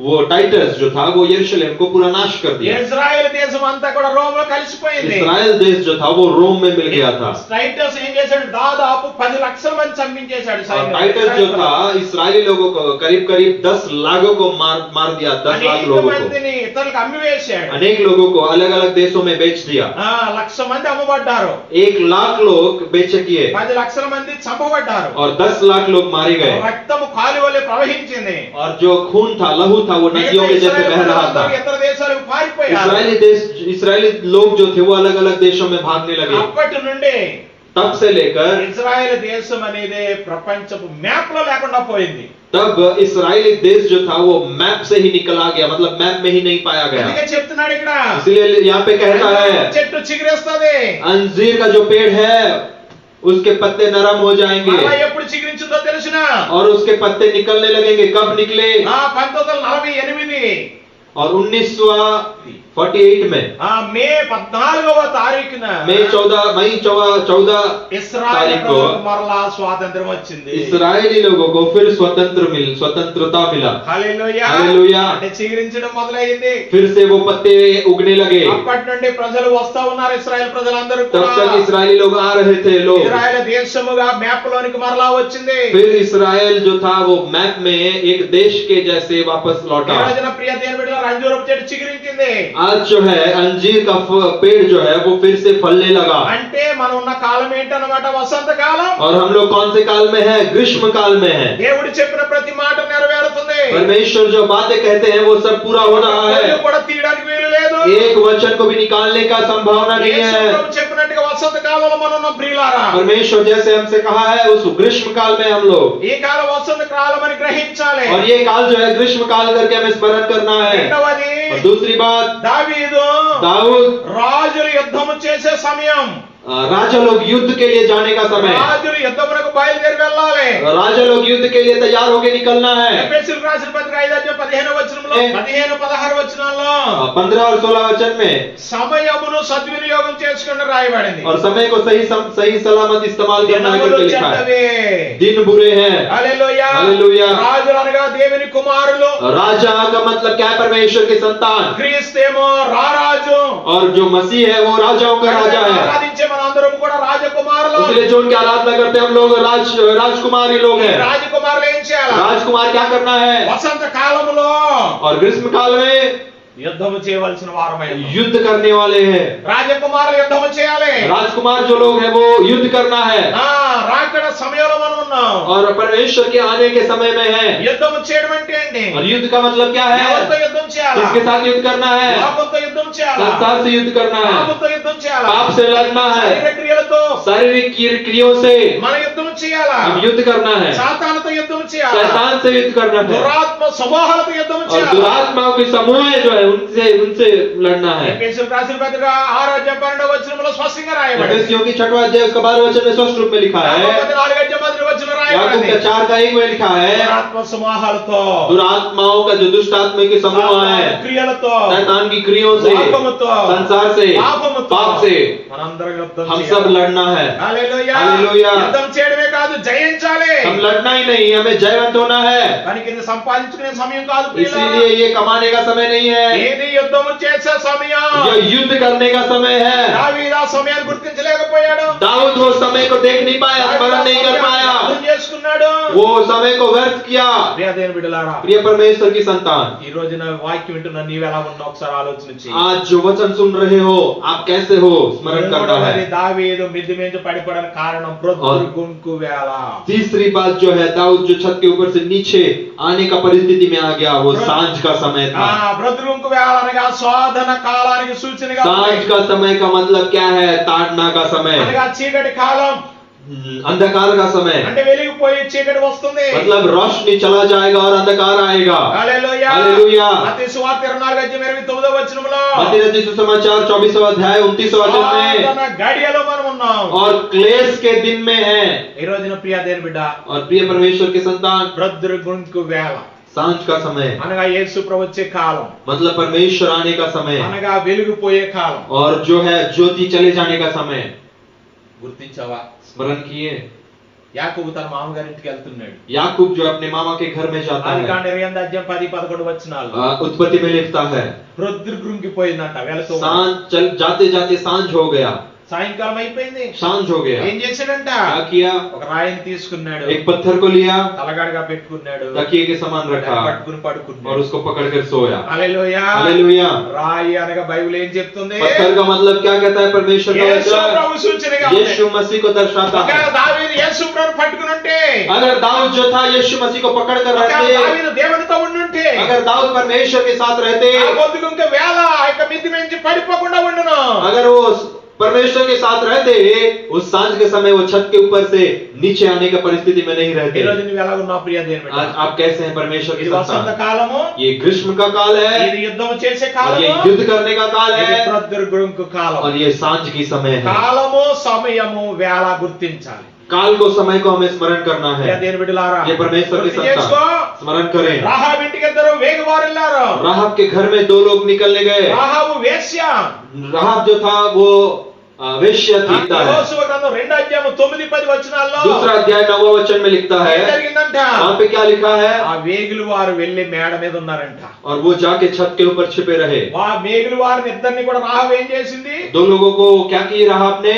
वो टाइटस जो था वो यरूशलेम को पूरा नाश कर दिया। ఇజ్రాయెల్ దేశం అంతా కూడా రోమ్లో కలిసిపోయింది. इस्राएल देश जो था वो रोम में मिल गया था। టైటస్ ఏం చేశాడు? దాదాపు 10 లక్షల మంది చంపించేశాడు. और टाइटस जो था इस्राएली लोगों को करीब 10 लाखों को मार दिया। 10 लाख అనేక लोगों को, మందిని ఇతరులకు అమ్మివేశాడు. अनेक लोगों को अलग अलग देशों में बेच दिया। 1,00,000 మంది అమ్మబడ్డారు. 1 लाख लोग बेचे किए 10 లక్షల మంది చంపబడ్డారు. और 10 लाख लोग मारे गए। రక్తము కాలువలే ప్రవహించింది. और जो खून था, लहू था, वो नदियों के जैसे बह रहा था। ఇతర దేశాలకు పారిపోయారు. इस्राएली लोग जो थे वो अलग अलग देशों में भागने लगे। అప్పటి నుండి तब से लेकर ఇజ్రాయెల్ దేశం అనేది ప్రపంచపు మ్యాప్ లో లేకుండా పోయింది. तब इस्राएली देश जो था वो मैप से ही निकला गया, मतलब मैप में ही नहीं पाया गया। అందుకే చెప్తున్నాడు ఇక్కడ, इसलिए यहाँ पे कहता है చెట్టు చిగురేస్తుంది. अंजीर का जो पेड़ है उसके पत्ते नरम हो जाएंगे అలా ఎప్పుడు చిగురించిందో తెలుసునా? और उसके पत्ते निकलने लगेंगे। कब निकले? 1948 और 19वां 48 में ఆ మే 14వ తారీఖున मई 14 ఇశ్రాయేలు तारीख को ప్రజలకు మరలా స్వాతంత్రం వచ్చింది. इस्राएली लोगों को फिर स्वतंत्रता मिला। హల్లెలూయా. హల్లెలూయా. అంటే చిగురించడం మొదలైంది. फिर से वो पत्ते उगने लगे। అప్పటి నుండి ప్రజలు వస్తా ఉన్నారు, ఇశ్రాయేల్ ప్రజలందరూ तब కూడా. तक इस्राएली लोग आ रहे थे लोग। ఇశ్రాయేల్ దేశముగా మ్యాప్ లోనికి మరలా వచ్చింది. फिर इस्राएल जो था वो मैप में एक देश के जैसे वापस ఈ लौटा। రోజున ప్రియ దేవుని బిడ్డలారా, అంజూరపు చెట్టు చిగురించింది. आज जो है अंजीर का पेड़ जो है वो फिर से फलने लगा। అంటే మనం ఉన్న కాలం ఏంటన్నమాట? వసంత కాలం. और हम लोग कौन से काल में है? ग्रीष्म काल में है। దేవుడు చెప్పిన ప్రతి మాట నెరవేరుతుంది. परमेश्वर जो बातें कहते हैं वो सब पूरा हो रहा है। ఒక్కటి కూడా తీయడానికి వీలు లేదు. एक वचन को भी निकालने का संभावना नहीं యేసు है। ప్రభు చెప్పినట్టుగా వసంత కాలంలో మనం ఉన్నాం ప్రియులారా. परमेश्वर जैसे हमसे कहा है उस ग्रीष्म काल में हम लोग, ఈ కాలం వసంత కాలం అని గ్రహించాలి. और ये काल जो है ग्रीष्म काल करके हमें स्मरण करना है। రెండవది, और दूसरी बात, దావీదు दाऊद రాజులు యుద్ధము చేసే సమయం. राजा लोग युद्ध के लिए जाने का समय, రాజులు యుద్ధమునకు బయలుదేరి వెళ్ళాలి. राजा लोग युद्ध के लिए तैयार होके निकलना है। ఎఫెసీయులకు రాసిన పత్రిక 5:15 వచనంలో, 15-16 వచనాల్లో 15 और 16 वचन में సమయమును సద్వినియోగం చేసుకుని రాయబడింది. और समय को सही सलामत इस्तेमाल करना है దినములు करके लिखा है। చెడ్డవే. दिन बुरे हैं। హల్లెలూయా. హల్లెలూయా. రాజులు అనగా దేవుని కుమారులు. राजा का मतलब क्या है? परमेश्वर के संतान। క్రీస్తేమో రారాజు. और जो मसीह है वो राजाओं का राजा है। ఆరాధించే మనందరం కూడా రాజకుమారులు. इसलिए जो उनकी आराधना करते हैं हम लोग राजकुमारी लोग हैं। రాజకుమారులు ఏం చేయాలి? राजकुमार क्या करना है? వసంత కాలములో और ग्रीष्म काल में యుద్ధము చేయవలసిన వారమై ఉన్నాం. युद्ध करने वाले हैं। రాజకుమారులు యుద్ధము చేయాలి. राजकुमार जो लोग हैं वो युद्ध करना है। రాకడ సమయంలో మనం ఉన్నాం. और परमेश्वर के आने के समय में है। యుద్ధము చేయడం అంటే ఏంటి? और युद्ध का मतलब क्या है? ఎవరితో యుద్ధం చేయాలి? किसके साथ युद्ध करना है? పాపంతో యుద్ధం చేయాలి. संसार से युद्ध करना है। పాపంతో యుద్ధం చేయాలి. पाप से लड़ना है। శరీర క్రియలతో शारीरिक क्रियों से మన యుద్ధం చేయాలి. हम युद्ध करना है। సాతానుతో యుద్ధం చేయాలి. शैतान से युद्ध करना है। దురాత్మ సమూహాలతో యుద్ధం और చేయాలి. दुरात्माओं की समूह जो है उनसे लड़ना है। ఎఫెసీయులకు రాసిన పత్రిక 6:12 వచనంలో స్పష్టంగా రాయబడింది. एफेसियों की 6वां अध्याय उसका 12 वचन में स्पष्ट रूप में लिखा है। యాకోబు 4:13 వచనంలో याकूब రాయబడింది. का 4:1 में लिखा है, దురాత్మ సమూహాలతో, दुरात्माओं का जो दुष्ट आत्मा के समूह है, క్రియలతో, शैतान की क्रियों से, పాపముతో, संसार से, పాపముతో पाप से మనందరం యుద్ధం हम చేయాలి. सब लड़ना है। హల్లెలూయా. హల్లెలూయా. యుద్ధం చేయడమే కాదు, జయించాలి. हम लड़ना ही नहीं, हमें जयवंत होना है। దానికి ఇది సంపాదించుకునే సమయం కాదు ప్రియులారా. इसीलिए ये कमाने का समय नहीं है, ఏది యుద్ధము చేసే సమయం. ये युद्ध करने का समय है। దావీదు ఆ సమయాన్ని గుర్తించలేకపోయాడు. दाऊद वो समय को देख नहीं पाया, स्मरण नहीं कर पाया, అర్థం చేసుకున్నాడు. वो समय को व्यर्थ किया। ప్రియ దేవుని బిడ్డలారా, प्रिय परमेश्वर की संतान, ఈ రోజున వాక్యం వింటున్న నీవు ఎలా ఉన్నావు ఒకసారి ఆలోచన చెయ్యి. आज जो वचन सुन रहे हो आप कैसे हो, स्मरण करना మూడవది, है। దావీదు మిద్ది మీద పడిపోవడానికి కారణం ప్రొద్దు గుంకు వేళ. तीसरी बात जो है, दाऊद जो छत के ऊपर से नीचे आने का परिस्थिति में आ गया, वो सांझ का समय था। ప్రొద్దు గుంకు వేళ అనగా శోధన కాలానికి సూచనగా सांझ का समय का मतलब क्या है? ताड़ना का समय, అనగా చీకటి కాలం. अंधकार का समय, అంటే వెలిగిపోయి చీకటి వస్తుంది. मतलब रोशनी चला जाएगा और अंधकार आएगा। హల్లెలూయా. हालेलुया। మత్తయి సువార్త 24:29 వచనంలో मत्ती रचित सुसमाचार 24वां अध्याय 29वां वचन में, శోధన గడియలో మనం ఉన్నాం. और क्लेश के दिन में है। ఈ రోజున ప్రియ దేవుని బిడ్డ, और प्रिय परमेश्वर के संतान, ప్రొద్దు గుంకు వేళ सांझ का समय అనగా యేసు ప్రభు వచ్చే కాలం, मतलब परमेश्वर आने का समय, అనగా వెలిగిపోయే కాలం. और जो है ज्योति चले जाने का समय। గుర్తించావా? स्मरण किए, యాకోబు తన మామగారింటికి వెళ్తున్నాడు. याकूब जो अपने मामा के घर में जाता है, ఆదికాండ 28:10-11 వచనాలు. उत्पत्ति में लिखता है, ప్రొద్దు గుంకిపోయిందంట వెళుతూ. जाते जाते सांझ हो गया, సాయంకాలం అయిపోయింది. सांझ हो गया। ఏం చేశాడంట? क्या किया? ఒక రాయిని తీసుకున్నాడు, एक पत्थर को लिया, తలగాడిగా పెట్టుకున్నాడు, तकिए के समान रखा పట్టుకుని और పడుకున్నాడు. उसको पकड़कर सोया। హల్లెలూయా. हालेलुया। రాయి అనగా బైబిల్ ఏం చెప్తుంది? पत्थर का मतलब क्या कहता है? परमेश्वर का యేసు वचन ప్రభు సూచనగా ఉంది. यीशु मसीह को दर्शाता ఒకవేళ है। దావీదు యేసు ప్రభువును పట్టుకుని ఉంటే, अगर दाऊद जो था यीशु मसीह को पकड़ कर ఒకవేళ रहते, దావీదు దేవునితో ఉండుంటే, अगर दाऊद परमेश्वर के साथ रहते, ఆ పొద్దుగుంక వేళ ఆ యొక్క మిద్ది నుంచి పడిపోకుండా ఉండును. अगर वो परमेश्वर के साथ रहते, उस सांझ के समय वो छत के ऊपर से नीचे आने का परिस्थिति में नहीं ఈ रहते। రోజు నువ్వు ఎలా ఉన్నావు ప్రియ దేవుని బిడ్డ? आज आप कैसे हैं परमेश्वर के ఇది వసంత संतान? కాలము, ये ग्रीष्म का काल है, ఇది యుద్ధం చేసే और కాలము, ये युद्ध करने का काल ఇది है, ప్రొద్దు గుంకు కాలం. और ये सांझ की समय है। కాలము, సమయము, వేళ గుర్తించాలి. काल को समय को हमें स्मरण करना యా है। దేని బిడ్డలారా ये परमेश्वर की గుర్తు చేసుకో. सत्ता स्मरण करें। రాహాబు ఇంటికి ఇద్దరు వేగవారు వెళ్ళారు. राहब के घर में 2 लोग निकलने गए। రాహాబు వేశ్య. राहब जो था वो वेश्या थी लिखता है। యెహోషువ గ్రంథం 2వ అధ్యాయం 9-10 వచనాల్లో दूसरा अध्याय 9वां वचन में लिखता है, ఏం జరిగిందంట? वहाँ पे क्या लिखा है, ఆ వేగులు వారు వెళ్ళి మేడ మీద ఉన్నారంట. और वो जाके छत के ऊपर छिपे रहे। వా వేగులు వారిని ఇద్దరిని కూడా రాహాబు ఏం చేసింది? 2 लोगों को क्या किया राहब ने,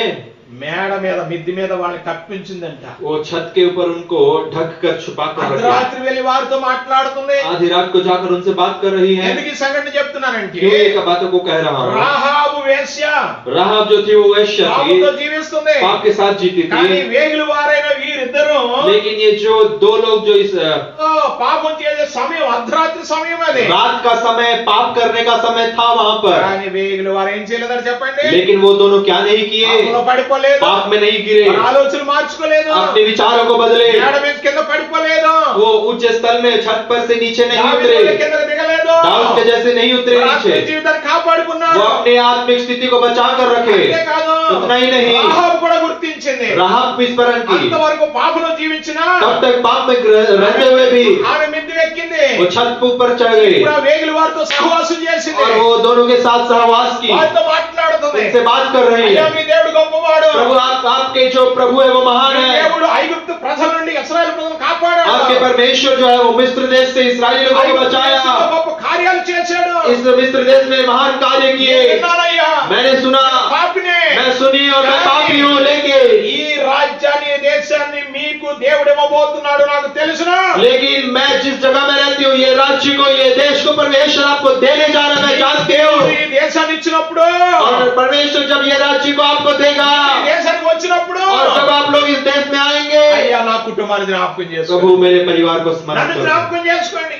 మేడ మీద మిద్ది మీద వాళ్ళని కప్పించిందంట. वो छत के ऊपर उनको ढक कर छुपा कर रखा। అర్ధరాత్రి వెళ్ళి వారితో మాట్లాడుతుంది. आधी रात को जाकर उनसे बात कर रही है। ఎందుకు ఈ సంఘటన చెప్తున్నానంటే क्यों ये बातों को कह रहा हूँ, రాహాబు వేశ్య राहब जो थी वो वेश्या थी, పాపంతో జీవిస్తుంది. पाप के साथ जीती కానీ थी। వేగులు వారైన వీరిద్దరూ लेकिन ये जो 2 लोग जो इस పాపం చేసే సమయం అర్ధరాత్రి సమయం అది. रात का समय, पाप करने का समय था वहाँ पर, కానీ వేగులు వారు ఏం చేయలేదని చెప్పండి? लेकिन वो दोनों क्या नहीं किए, పాపంలో పడిపోలేదు. पाप में नहीं गिरे, వారి ఆలోచనలు మార్చుకోలేదు. अपने विचारों को बदले, మేడ మీద కింద పడిపోలేదు. वो उच्च स्थल में छत पर से नीचे नहीं దావీదు उतरे, వలె కిందకు దిగలేదు. दाऊद के जैसे नहीं उतरे వారి ఆత్మీయ नीचे, జీవితాన్ని కాపాడుకున్నాడు. वो अपने आत्मिक स्थिति को बचा कर रखे। అంతేకాదు उतना ही नहीं, రాహాబు కూడా గుర్తించింది. राहब विस्मरण की, అంతవరకు పాపంలో జీవించిన तब तक पाप में रहते हुए भी ఆమె మిద్ది ఎక్కింది. वो छत के ऊपर चढ़ गई ఇప్పుడు ఆ వేగుల వారితో సహవాసం చేసింది. और वो दोनों के साथ सहवास की, వారితో మాట్లాడుతుంది. उनसे बात कर रही అయ్యా है। మీ దేవుడు గొప్పవాడు. प्रभु आपके जो प्रभु है वो महान మీ है। దేవుడు ఐగుప్తు ప్రజల నుండి ఇశ్రాయేలు ప్రజలను కాపాడాడు. आपके परमेश्वर जो है वो मिस्र देश से इस्राएलियों को ఐగుప్తు बचाया, దేశంలో గొప్ప కార్యాలు చేశాడు. इस मिस्र देश में महान कार्य किए। విన్నానయ్యా. मैंने सुना, పాపినే. मैं सुनी और मैं पापी हूँ, ఈ రాజ్యాన్ని ఈ దేశాన్ని మీకు దేవుడు ఇవ్వబోతున్నాడు నాకు తెలుసునా. लेकिन मैं जिस जगह में रहती हूँ, ये राज्य को, ये देश को परमेश्वर आपको देने जा रहा है, मैं जानती हूँ। ఈ దేశాన్ని ఇచ్చినప్పుడు और परमेश्वर जब ये राज्य को आपको देगा, ఈ దేశానికి వచ్చినప్పుడు और जब आप लोग इस देश में आएंगे, అయ్యా నా కుటుంబాన్ని జ్ఞాపకం చేసుకోండి. प्रभु मेरे परिवार को स्मरण నన్ను करो, జ్ఞాపకం చేసుకోండి.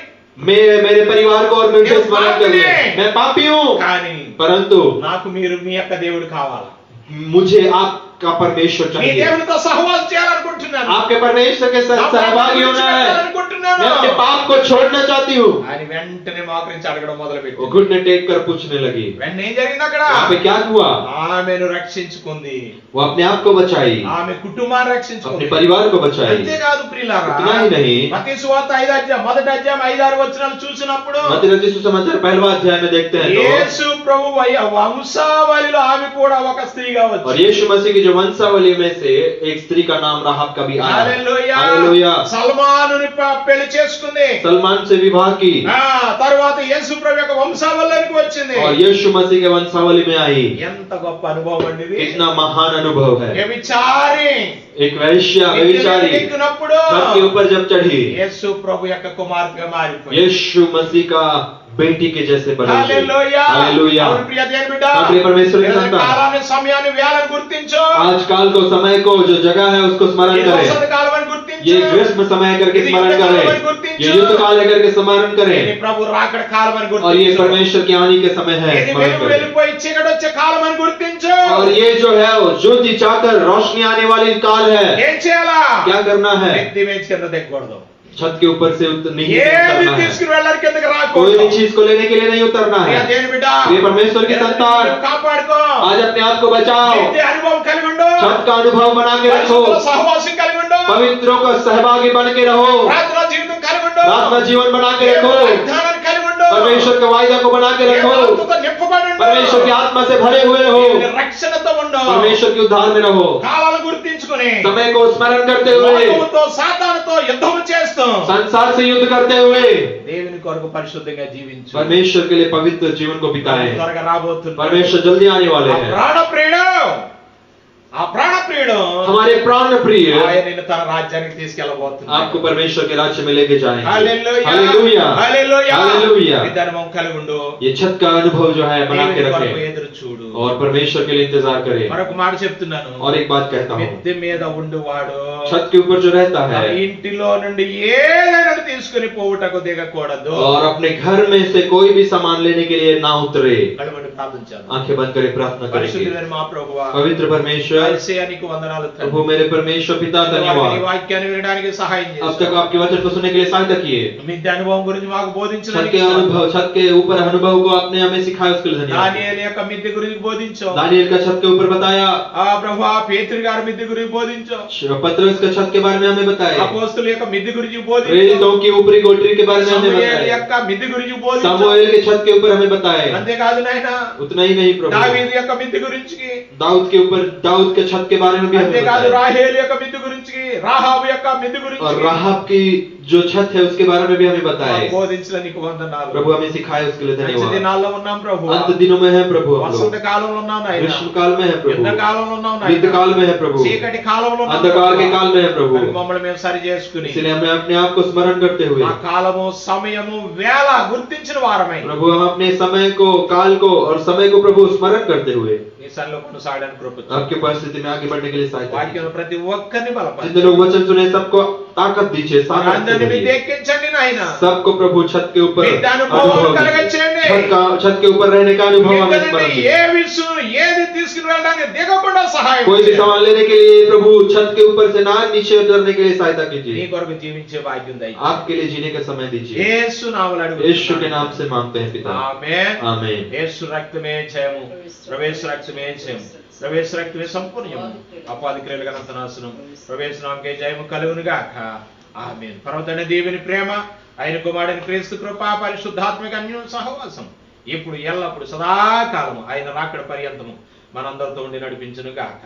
मेरे परिवार को और मुझे स्मरण करो। मैं पापी हूँ, కానీ परंतु నాకు మీరు మీ యొక్క దేవుడు కావాలి. मुझे आपका परमेश्वर మీ चाहिए। దేవునితో సహవాసం చేయాలనుకుంటున్నాను. आपके परमेश्वर के साथ सहभागी होना है। मैं अपने पाप को छोड़ना चाहती हूँ। ఆయన వెంటనే మోకరించి అడగడం మొదలు वो పెట్టి घुटने टेक कर पूछने लगी। వెంటనే ఏం జరిగింది అక్కడ? यहाँ पे क्या हुआ, ఆమెను రక్షించుకుంది. वो अपने आप को बचाई, ఆమె కుటుంబాన్ని अपने రక్షించుకుంది. परिवार को बचाई। అంతేకాదు ప్రియులారా, इतना ही नहीं, మత్తయి సువార్త 5వ అధ్యాయం 1-6 వచనాలు చూసినప్పుడు मत्ती रचित सुसमाचार 1वां अध्याय में देखते हैं तो, యేసు ప్రభువు వంశావళిలో ఆమె కూడా ఒక స్త్రీగా और వచ్చింది. यीशु मसीह की जो वंशावली में से एक स्त्री का नाम राहब का भी आया। హల్లెలూయా. हालेलुया। సల్మానుని పెళ్లి చేసుకుంది. सलमान से विवाह की తర్వాత యేసు ప్రభు యొక్క వంశావళిలోకి వచ్చింది. और यीशु मसीह के वंशावली में आई। ఎంత గొప్ప అనుభవం అండి ఇది. कितना महान अनुभव है। వ్యభిచారి एक वैश्या व्यभिचारी ఎక్కినప్పుడు छत के ऊपर जब चढ़ी, యేసు ప్రభు యొక్క కుమార్తెగా మారిపోయింది. यीशु मसीह का बेटी के जैसे बने। హల్లెలూయా. हालेलुया। అవును ప్రియ దేవుని బిడ్డ, ప్రియ परमेश्वर की संतान, కాలాన్ని సమయాన్ని వేళను గుర్తించు. आज काल को, समय को, जो जगह है उसको स्मरण ఇది करें। వసంత కాలమని గుర్తించు. ये ग्रीष्म समय करके ఇది स्मरण యుద్ధ करें, కాలమని గుర్తించు. ये युद्ध काल है करके स्मरण ఇది करें, ప్రభు రాకడ కాలమని और ये గుర్తించు. परमेश्वर की आने के समय है, ఇది स्मरण వెలుగు करें। వెళ్ళిపోయి చీకటి వచ్చే కాలమని గుర్తించు. और ये जो है वो ज्योति चाहकर रोशनी आने वाली काल है। ఏం చేయాలా? क्या करना है, ఎత్తి మేచి కింద దిగకూడదు. छत के ऊपर से नहीं ఏమి उतरना है, తీసుకుని వెళ్ళడానికి కిందకి कोई రాకూడదు. भी चीज को लेने के लिए नहीं उतरना ప్రియ है। దేవుని బిడ్డ, ये परमेश्वर की संतान, కాపాడుకో. आज अपने आप को बचाओ, నిత్య అనుభవం కలిగి ఉండు. छत का अनुभव बना के रखो, పరిశుద్ధుల సహవాసం కలిగి ఉండు. पवित्रों का सहभागी बन के रहो, ప్రార్థనా జీవితం కలిగి ఉండు. प्रार्थना जीवन बना के रखो, వాగ్దానాన్ని కలిగి ఉండు. परमेश्वर के वायदा को बना के रखो, ఆత్మతో నింపబడి ఉండు. परमेश्वर की आत्मा से भरे हुए रहो, దేవుని రక్షణతో ఉండు. परमेश्वर के उद्धार में रहो, కాలాలను గుర్తించుకుని समय को स्मरण करते हुए, లోకముతో సాతానుతో యుద్ధం చేస్తూ संसार से युद्ध करते हुए దేవుని కొరకు పరిశుద్ధంగా జీవించు. परमेश्वर के लिए पवित्र जीवन को बिताएं। త్వరగా రాబోతున్నాడు. परमेश्वर जल्दी आने वाले हैं। ఆ ప్రాణప్రియుడు हमारे प्राण प्रिय ఆయన నిన్ను తన రాజ్యానికి తీసుకెళ్ళబోతున్నాడు. आपको परमेश्वर के राज्य में लेके जाएंगे। హల్లెలూయా. हालेलुया, హల్లెలూయా. हालेलुया। విధానం కలిగి ఉండు. ये छत का अनुभव जो है बना के దేవుని కొరకు रखें ఎదురు చూడు. और परमेश्वर के लिए इंतजार करें। మరొక మాట చెప్తున్నాను. और एक बात कहता हूँ, మిద్దె మీద ఉండువాడు छत के ऊपर जो रहता తన है ఇంటిలో నుండి ఏదైనా తీసుకుని పోవుటకు దిగకూడదు. और अपने घर में से कोई भी सामान लेने के लिए ना उतरे। కళ్ళు ప్రార్థన చేద్దాం. आंखें बंद करे प्रार्थना करेंगे। పరిశుద్ధుడైన మా ప్రభువా, पवित्र परमेश्वर, యేసయ్య నీకు వందనాలు తండ్రి. प्रभु मेरे परमेश्वर पिता నీ धन्यवाद, వాక్యాన్ని వినడానికి సహాయం अब చేశారు. तक आपके वचन को सुनने के लिए सहायता किए। మిథ్య అనుభవం గురించి మాకు छत బోధించడానికి के अनुभव, छत के ऊपर अनुभव को आपने हमें सिखाया, उसके लिए धन्यवाद। దానియేలు యొక్క మిథ్య గురించి బోధించావు. दानिएल का छत के ऊपर बताया, ఆ ప్రభువా పేతురు గారి మిథ్య గురించి బోధించావు. पतरस का छत के बारे में हमें बताया, అపోస్తలుల యొక్క మిథ్య గురించి బోధించావు. प्रेरितों की ऊपरी कोठरी के बारे में हमें సమూయేలు बताया, యొక్క మిథ్య గురించి బోధించావు. सामुएल के छत के ऊपर हमें बताया। అంతేకాదు నాయనా, उतना ही नहीं प्रभु, దావీదు యొక్క మిథ్య గురించి, दाऊद के ऊपर, दाऊद के छत के बारे में भी हमें అంతేకాదు बताया, రాహేలు యొక్క మిథ్య గురించి, రాహాబు యొక్క మిథ్య గురించి और राहाब की जो छत है उसके बारे में भी हमें बताया। మాకు బోధించిన నీకు వందనాలు. प्रभु हमें सिखाया, उसके लिए మంచి धन्यवाद। దినాల్లో ఉన్నాం ప్రభు. अंत दिनों में है प्रभु, हम వసంత लोग కాలంలో ఉన్నాం నాయనా. ग्रीष्म काल में है प्रभु, యుద్ధ కాలంలో ఉన్నాం युद्ध నాయనా. काल में है प्रभु, చీకటి కాలంలో ఉన్నాం अंधकार के ప్రభు. काल में है प्रभु। కనుక మమ్మల్ని మేము సరి చేసుకుని इसलिए हमें अपने आप को स्मरण करते हुए, మా కాలము సమయము వేళ గుర్తించిన వారమై प्रभु हम अपने समय को, काल को और समय को प्रभु स्मरण करते हुए నీ సన్నిధిలో కొనసాగడానికి కృప చూపు. आपके परिस्थिति में आगे बढ़ने के लिए सहायता कीजिए। వాక్యం ప్రతి ఒక్కరిని బలపరచు. जितने लोग वचन सुने सबको ताकत दीजिए, सामर्थ्य అందరిని दीजिए। ఎక్కించండి నాయనా. सबको प्रभु छत के ऊपर మీ అనుభవం अनुभव दीजिए। కలగచేయండి. छत के ऊपर रहने का अनुभव हमें మిమ్మల్ని स्मरण दीजिए। ఏ విషయం ఏది తీసుకుని వెళ్ళడానికి దిగకుండా సహాయం कोई भी చేయండి. सामान लेने के लिए प्रभु छत के ऊपर से ना नीचे उतरने के लिए सहायता నీ कीजिए। కొరకు జీవించే భాగ్యం దయచేయండి. आपके लिए जीने का समय दीजिए। యేసు నామములో यीशु के అడుగుతున్నాను. नाम से मांगते हैं पिता, ఆమేన్. आमीन। యేసు రక్తమే జయము, ప్రవేశ రక్తమే జయము, ప్రవేశ రక్తమే సంపూర్ణము, అపాది క్రియలు గనంత నాశనం, ప్రవేశ నామకే జయము కలుగును గాక. ఆమేన్. పరమతండ్రి దేవుని ప్రేమ, ఆయన కుమారుడైన క్రీస్తు కృప, పరిశుద్ధాత్మిక అన్యోన్య సహవాసం ఇప్పుడు ఎల్లప్పుడు సదాకాలము ఆయన రాకడ పర్యంతము మనందరితో ఉండి నడిపించును గాక.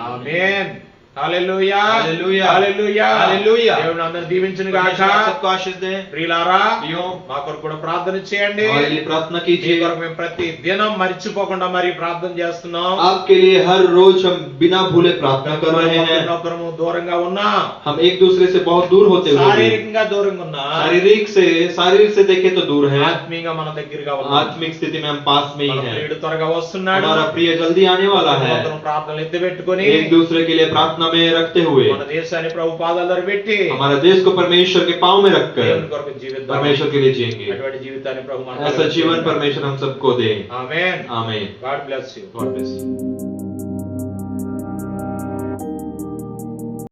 ఆమేన్. హల్లెలూయా, హల్లెలూయా, హల్లెలూయా, హల్లెలూయా. దేవుని అందరిని దీవించును గాక. परमेश्वर सबको आशीष दे। ప్రియులారా, ప్రియులు, మా కొరకు కూడా ప్రార్థన చేయండి. हमारे लिए प्रार्थना మీ कीजिए। కొరకు మేము ప్రతి దినం మర్చిపోకుండా మరి ప్రార్థన చేస్తున్నాం. आपके लिए हर रोज हम बिना भूले प्रार्थना कर रहे हैं। ఒకరినొకరము దూరంగా ఉన్నా, हम एक दूसरे से बहुत दूर होते हुए भी, శారీరకంగా దూరంగా ఉన్నా, शारीरिक से देखे तो दूर है, ఆత్మీయంగా మన దగ్గరగా ఉన్నాం. आत्मिक स्थिति में हम पास में ही మన हैं। ప్రియుడు త్వరగా వస్తున్నాడు. हमारा प्रिय जल्दी आने वाला है। ఒకరినొకరు ప్రార్థనలు ఎత్తి పెట్టుకొని एक दूसरे के लिए प्रार्थना में रखते हुए మన దేశాన్ని ప్రభు పాదాల దగ్గర పెట్టి हमारा देश को परमेश्वर के पांव में रखकर దేవుని కొరకు జీవిద్దాం. परमेश्वर के लिए जिएंगे। అటువంటి జీవితాన్ని ప్రభు మనకు ऐसा जीवन परमेश्वर हम सबको दे। ఆమేన్. आमीन। God bless you. God bless you.